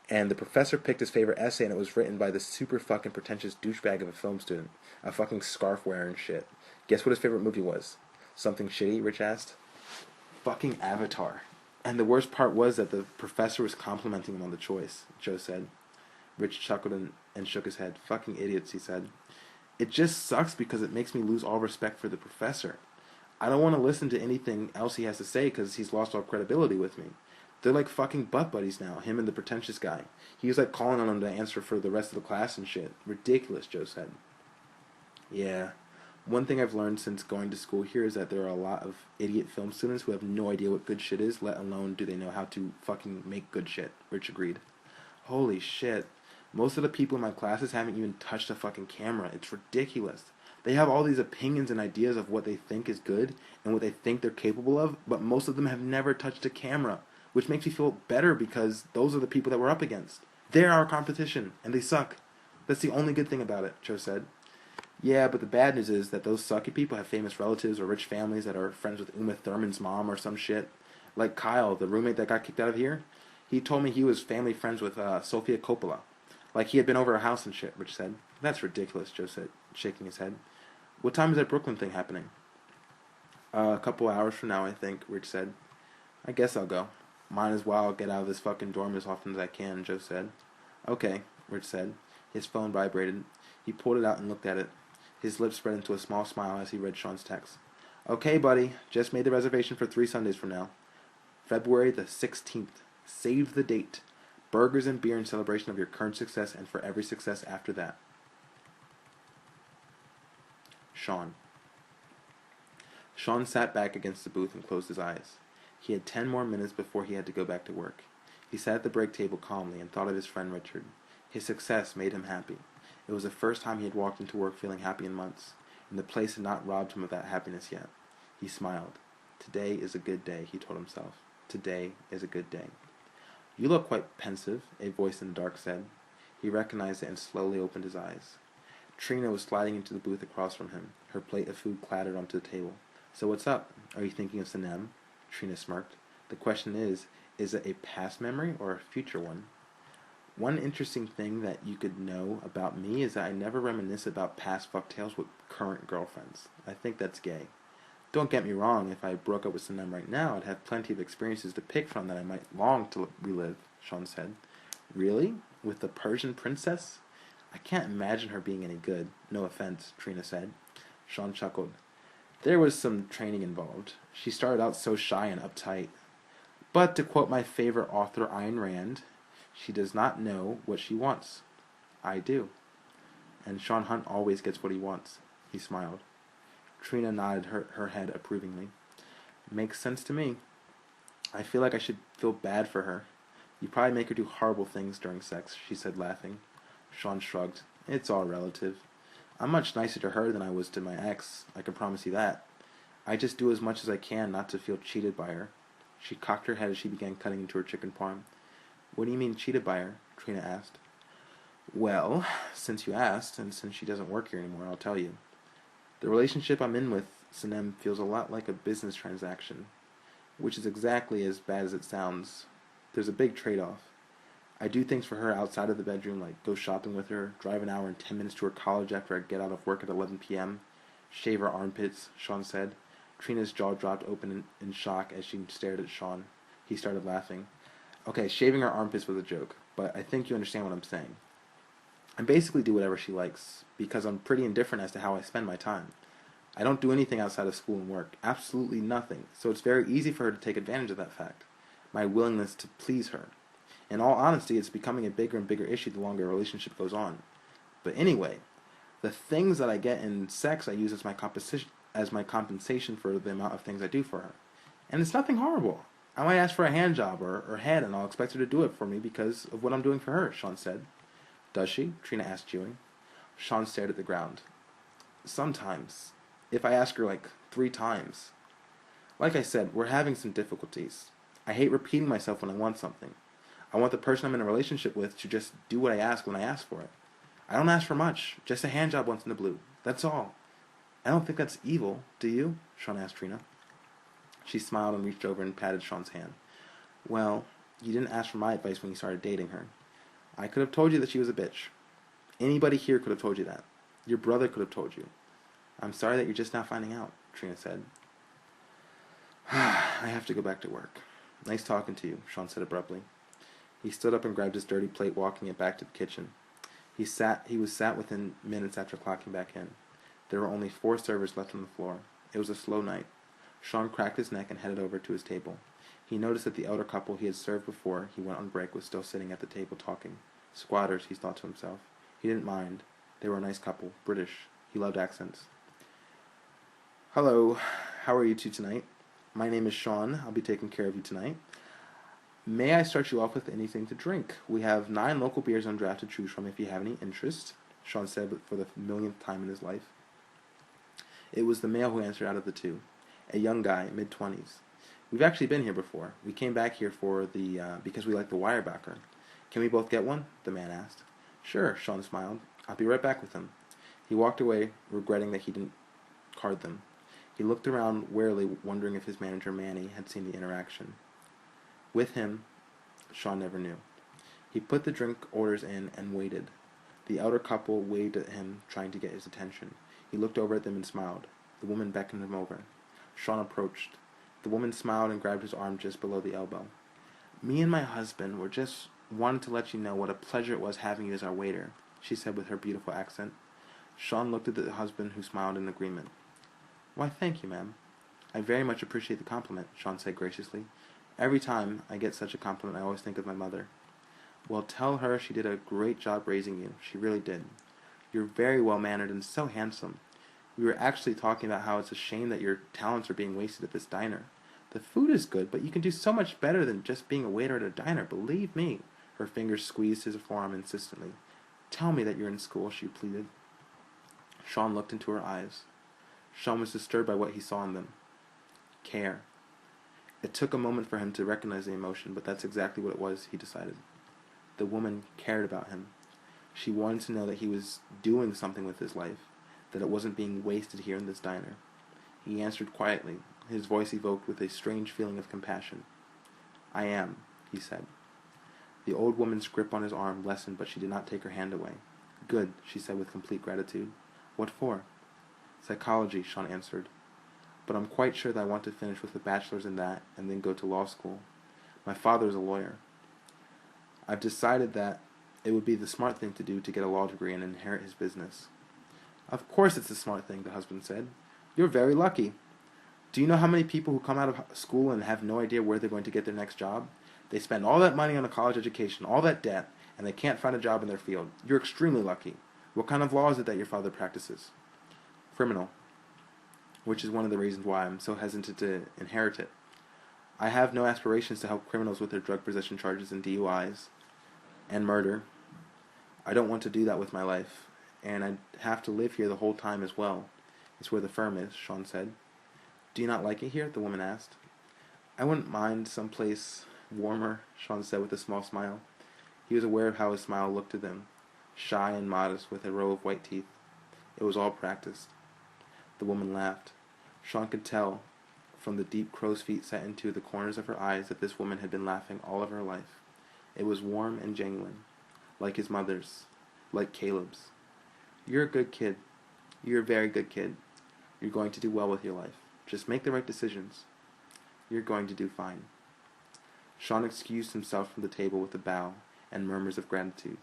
And the professor picked his favorite essay and it was written by this super fucking pretentious douchebag of a film student. A fucking scarf wearing shit. Guess what his favorite movie was? Something shitty, Rich asked. Fucking Avatar. And the worst part was that the professor was complimenting him on the choice, Joe said. Rich chuckled and shook his head. Fucking idiots, he said. It just sucks because it makes me lose all respect for the professor. I don't want to listen to anything else he has to say because he's lost all credibility with me. They're like fucking butt buddies now, him and the pretentious guy. He was like calling on him to answer for the rest of the class and shit. Ridiculous, Joe said. Yeah. One thing I've learned since going to school here is that there are a lot of idiot film students who have no idea what good shit is, let alone do they know how to fucking make good shit, Rich agreed. Holy shit. Most of the people in my classes haven't even touched a fucking camera. It's ridiculous. They have all these opinions and ideas of what they think is good and what they think they're capable of, but most of them have never touched a camera, which makes me feel better because those are the people that we're up against. They're our competition, and they suck. That's the only good thing about it, Joe said. Yeah, but the bad news is that those sucky people have famous relatives or rich families that are friends with Uma Thurman's mom or some shit. Like Kyle, the roommate that got kicked out of here. He told me he was family friends with Sofia Coppola. Like he had been over her house and shit, Rich said. That's ridiculous, Joe said, shaking his head. What time is that Brooklyn thing happening? A couple hours from now, I think, Rich said. I guess I'll go. Might as well get out of this fucking dorm as often as I can, Joe said. Okay, Rich said. His phone vibrated. He pulled it out and looked at it. His lips spread into a small smile as he read Shaun's text. Okay, buddy. Just made the reservation for 3 Sundays from now. February the 16th. Save the date. Burgers and beer in celebration of your current success and for every success after that. Shaun. Shaun sat back against the booth and closed his eyes. He had 10 more minutes before he had to go back to work. He sat at the break table calmly and thought of his friend Richard. His success made him happy. It was the first time he had walked into work feeling happy in months, and the place had not robbed him of that happiness yet. He smiled. Today is a good day, he told himself. Today is a good day. You look quite pensive, a voice in the dark said. He recognized it and slowly opened his eyes. Trina was sliding into the booth across from him. Her plate of food clattered onto the table. So what's up? Are you thinking of Sanem? Trina smirked. The question is it a past memory or a future one? One interesting thing that you could know about me is that I never reminisce about past fucktails with current girlfriends. I think that's gay. Don't get me wrong, if I broke up with Sanem right now, I'd have plenty of experiences to pick from that I might long to relive, Shaun said. Really? With the Persian princess? I can't imagine her being any good. No offense, Trina said. Shaun chuckled. There was some training involved. She started out so shy and uptight. But to quote my favorite author, Ayn Rand, she does not know what she wants. I do. And Shaun Hunt always gets what he wants. He smiled. Trina nodded her head approvingly. Makes sense to me. I feel like I should feel bad for her. You probably make her do horrible things during sex, she said, laughing. Shaun shrugged. It's all relative. I'm much nicer to her than I was to my ex, I can promise you that. I just do as much as I can not to feel cheated by her. She cocked her head as she began cutting into her chicken parm. What do you mean cheated by her? Trina asked. Well, since you asked, and since she doesn't work here anymore, I'll tell you. The relationship I'm in with Sanem feels a lot like a business transaction, which is exactly as bad as it sounds. There's a big trade-off. I do things for her outside of the bedroom, like go shopping with her, drive an hour and 10 minutes to her college after I get out of work at 11 p.m., shave her armpits, Shaun said. Trina's jaw dropped open in shock as she stared at Shaun. He started laughing. Okay, shaving her armpits was a joke, but I think you understand what I'm saying. I basically do whatever she likes, because I'm pretty indifferent as to how I spend my time. I don't do anything outside of school and work, absolutely nothing, so it's very easy for her to take advantage of that fact, my willingness to please her. In all honesty, it's becoming a bigger and bigger issue the longer a relationship goes on. But anyway, the things that I get in sex I use as my compensation for the amount of things I do for her. And it's nothing horrible. I might ask for a hand job or head, and I'll expect her to do it for me because of what I'm doing for her, Shaun said. Does she? Trina asked, chewing. Shaun stared at the ground. Sometimes. If I ask her like 3 times. Like I said, we're having some difficulties. I hate repeating myself when I want something. I want the person I'm in a relationship with to just do what I ask when I ask for it. I don't ask for much, just a hand job once in the blue. That's all. I don't think that's evil, do you? Shaun asked Trina. She smiled and reached over and patted Shaun's hand. Well, you didn't ask for my advice when you started dating her. I could have told you that she was a bitch. Anybody here could have told you that. Your brother could have told you. I'm sorry that you're just now finding out, Trina said. I have to go back to work. Nice talking to you, Shaun said abruptly. He stood up and grabbed his dirty plate, walking it back to the kitchen. He was sat within minutes after clocking back in. There were only 4 servers left on the floor. It was a slow night. Shaun cracked his neck and headed over to his table. He noticed that the elder couple he had served before he went on break was still sitting at the table talking. Squatters, he thought to himself. He didn't mind. They were a nice couple. British. He loved accents. Hello. How are you two tonight? My name is Shaun. I'll be taking care of you tonight. May I start you off with anything to drink? We have 9 local beers on draft to choose from if you have any interest, Shaun said for the millionth time in his life. It was the male who answered out of the 2. A young guy, mid-20s. We've actually been here before. We came back here because we like the Wirebacker. Can we both get one? The man asked. Sure, Shaun smiled. I'll be right back with them. He walked away, regretting that he didn't card them. He looked around warily, wondering if his manager, Manny, had seen the interaction. With him, Shaun never knew. He put the drink orders in and waited. The elder couple waved at him, trying to get his attention. He looked over at them and smiled. The woman beckoned him over. Shaun approached. The woman smiled and grabbed his arm just below the elbow. Me and my husband were just wanted to let you know what a pleasure it was having you as our waiter, she said with her beautiful accent. Shaun looked at the husband, who smiled in agreement. Why, thank you, ma'am. I very much appreciate the compliment, Shaun said graciously. Every time I get such a compliment, I always think of my mother. Well, tell her she did a great job raising you. She really did. You're very well-mannered and so handsome. We were actually talking about how it's a shame that your talents are being wasted at this diner. The food is good, but you can do so much better than just being a waiter at a diner, believe me. Her fingers squeezed his forearm insistently. Tell me that you're in school, she pleaded. Shaun looked into her eyes. Shaun was disturbed by what he saw in them. Care. It took a moment for him to recognize the emotion, but that's exactly what it was, he decided. The woman cared about him. She wanted to know that he was doing something with his life, that it wasn't being wasted here in this diner. He answered quietly, his voice evoked with a strange feeling of compassion. I am, he said. The old woman's grip on his arm lessened, but she did not take her hand away. Good, she said with complete gratitude. What for? Psychology, Shaun answered. But I'm quite sure that I want to finish with a bachelor's in that and then go to law school. My father is a lawyer. I've decided that it would be the smart thing to do to get a law degree and inherit his business. Of course it's the smart thing, the husband said. You're very lucky. Do you know how many people who come out of school and have no idea where they're going to get their next job? They spend all that money on a college education, all that debt, and they can't find a job in their field. You're extremely lucky. What kind of law is it that your father practices? Criminal. Which is one of the reasons why I'm so hesitant to inherit it. I have no aspirations to help criminals with their drug possession charges and DUIs and murder. I don't want to do that with my life, and I'd have to live here the whole time as well. It's where the firm is, Shaun said. Do you not like it here? The woman asked. I wouldn't mind someplace warmer, Shaun said with a small smile. He was aware of how his smile looked to them, shy and modest with a row of white teeth. It was all practiced. The woman laughed. Shaun could tell from the deep crow's feet set into the corners of her eyes that this woman had been laughing all of her life. It was warm and genuine, like his mother's, like Caleb's. You're a good kid. You're a very good kid. You're going to do well with your life. Just make the right decisions. You're going to do fine. Shaun excused himself from the table with a bow and murmurs of gratitude.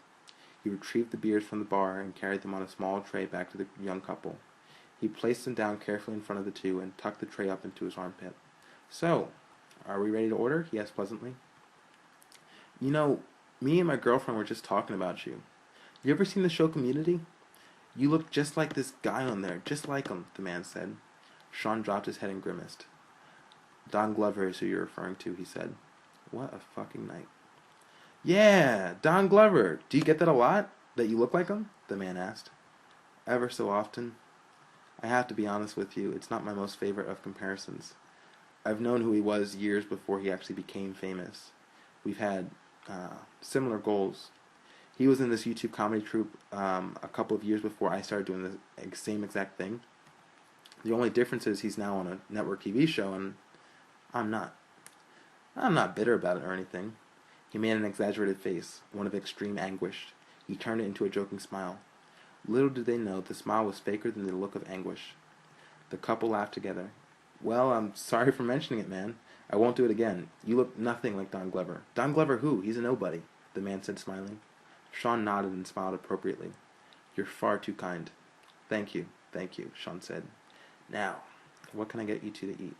He retrieved the beers from the bar and carried them on a small tray back to the young couple. He placed them down carefully in front of the two and tucked the tray up into his armpit. So, are we ready to order? He asked pleasantly. You know, me and my girlfriend were just talking about you. You ever seen the show Community? You look just like this guy on there, just like him, the man said. Shaun dropped his head and grimaced. Don Glover is who you're referring to, he said. What a fucking night. Yeah, Don Glover. Do you get that a lot? That you look like him? The man asked. Ever so often. I have to be honest with you, it's not my most favorite of comparisons. I've known who he was years before he actually became famous. We've had similar goals. He was in this YouTube comedy troupe a couple of years before I started doing the same exact thing. The only difference is he's now on a network TV show, and I'm not. I'm not bitter about it or anything. He made an exaggerated face, one of extreme anguish. He turned it into a joking smile. Little did they know the smile was faker than the look of anguish. The couple laughed together. Well, I'm sorry for mentioning it, man. I won't do it again. You look nothing like Don Glover. Don Glover who? He's a nobody, the man said, smiling. Shaun nodded and smiled appropriately. You're far too kind. Thank you, Shaun said. Now, what can I get you two to eat?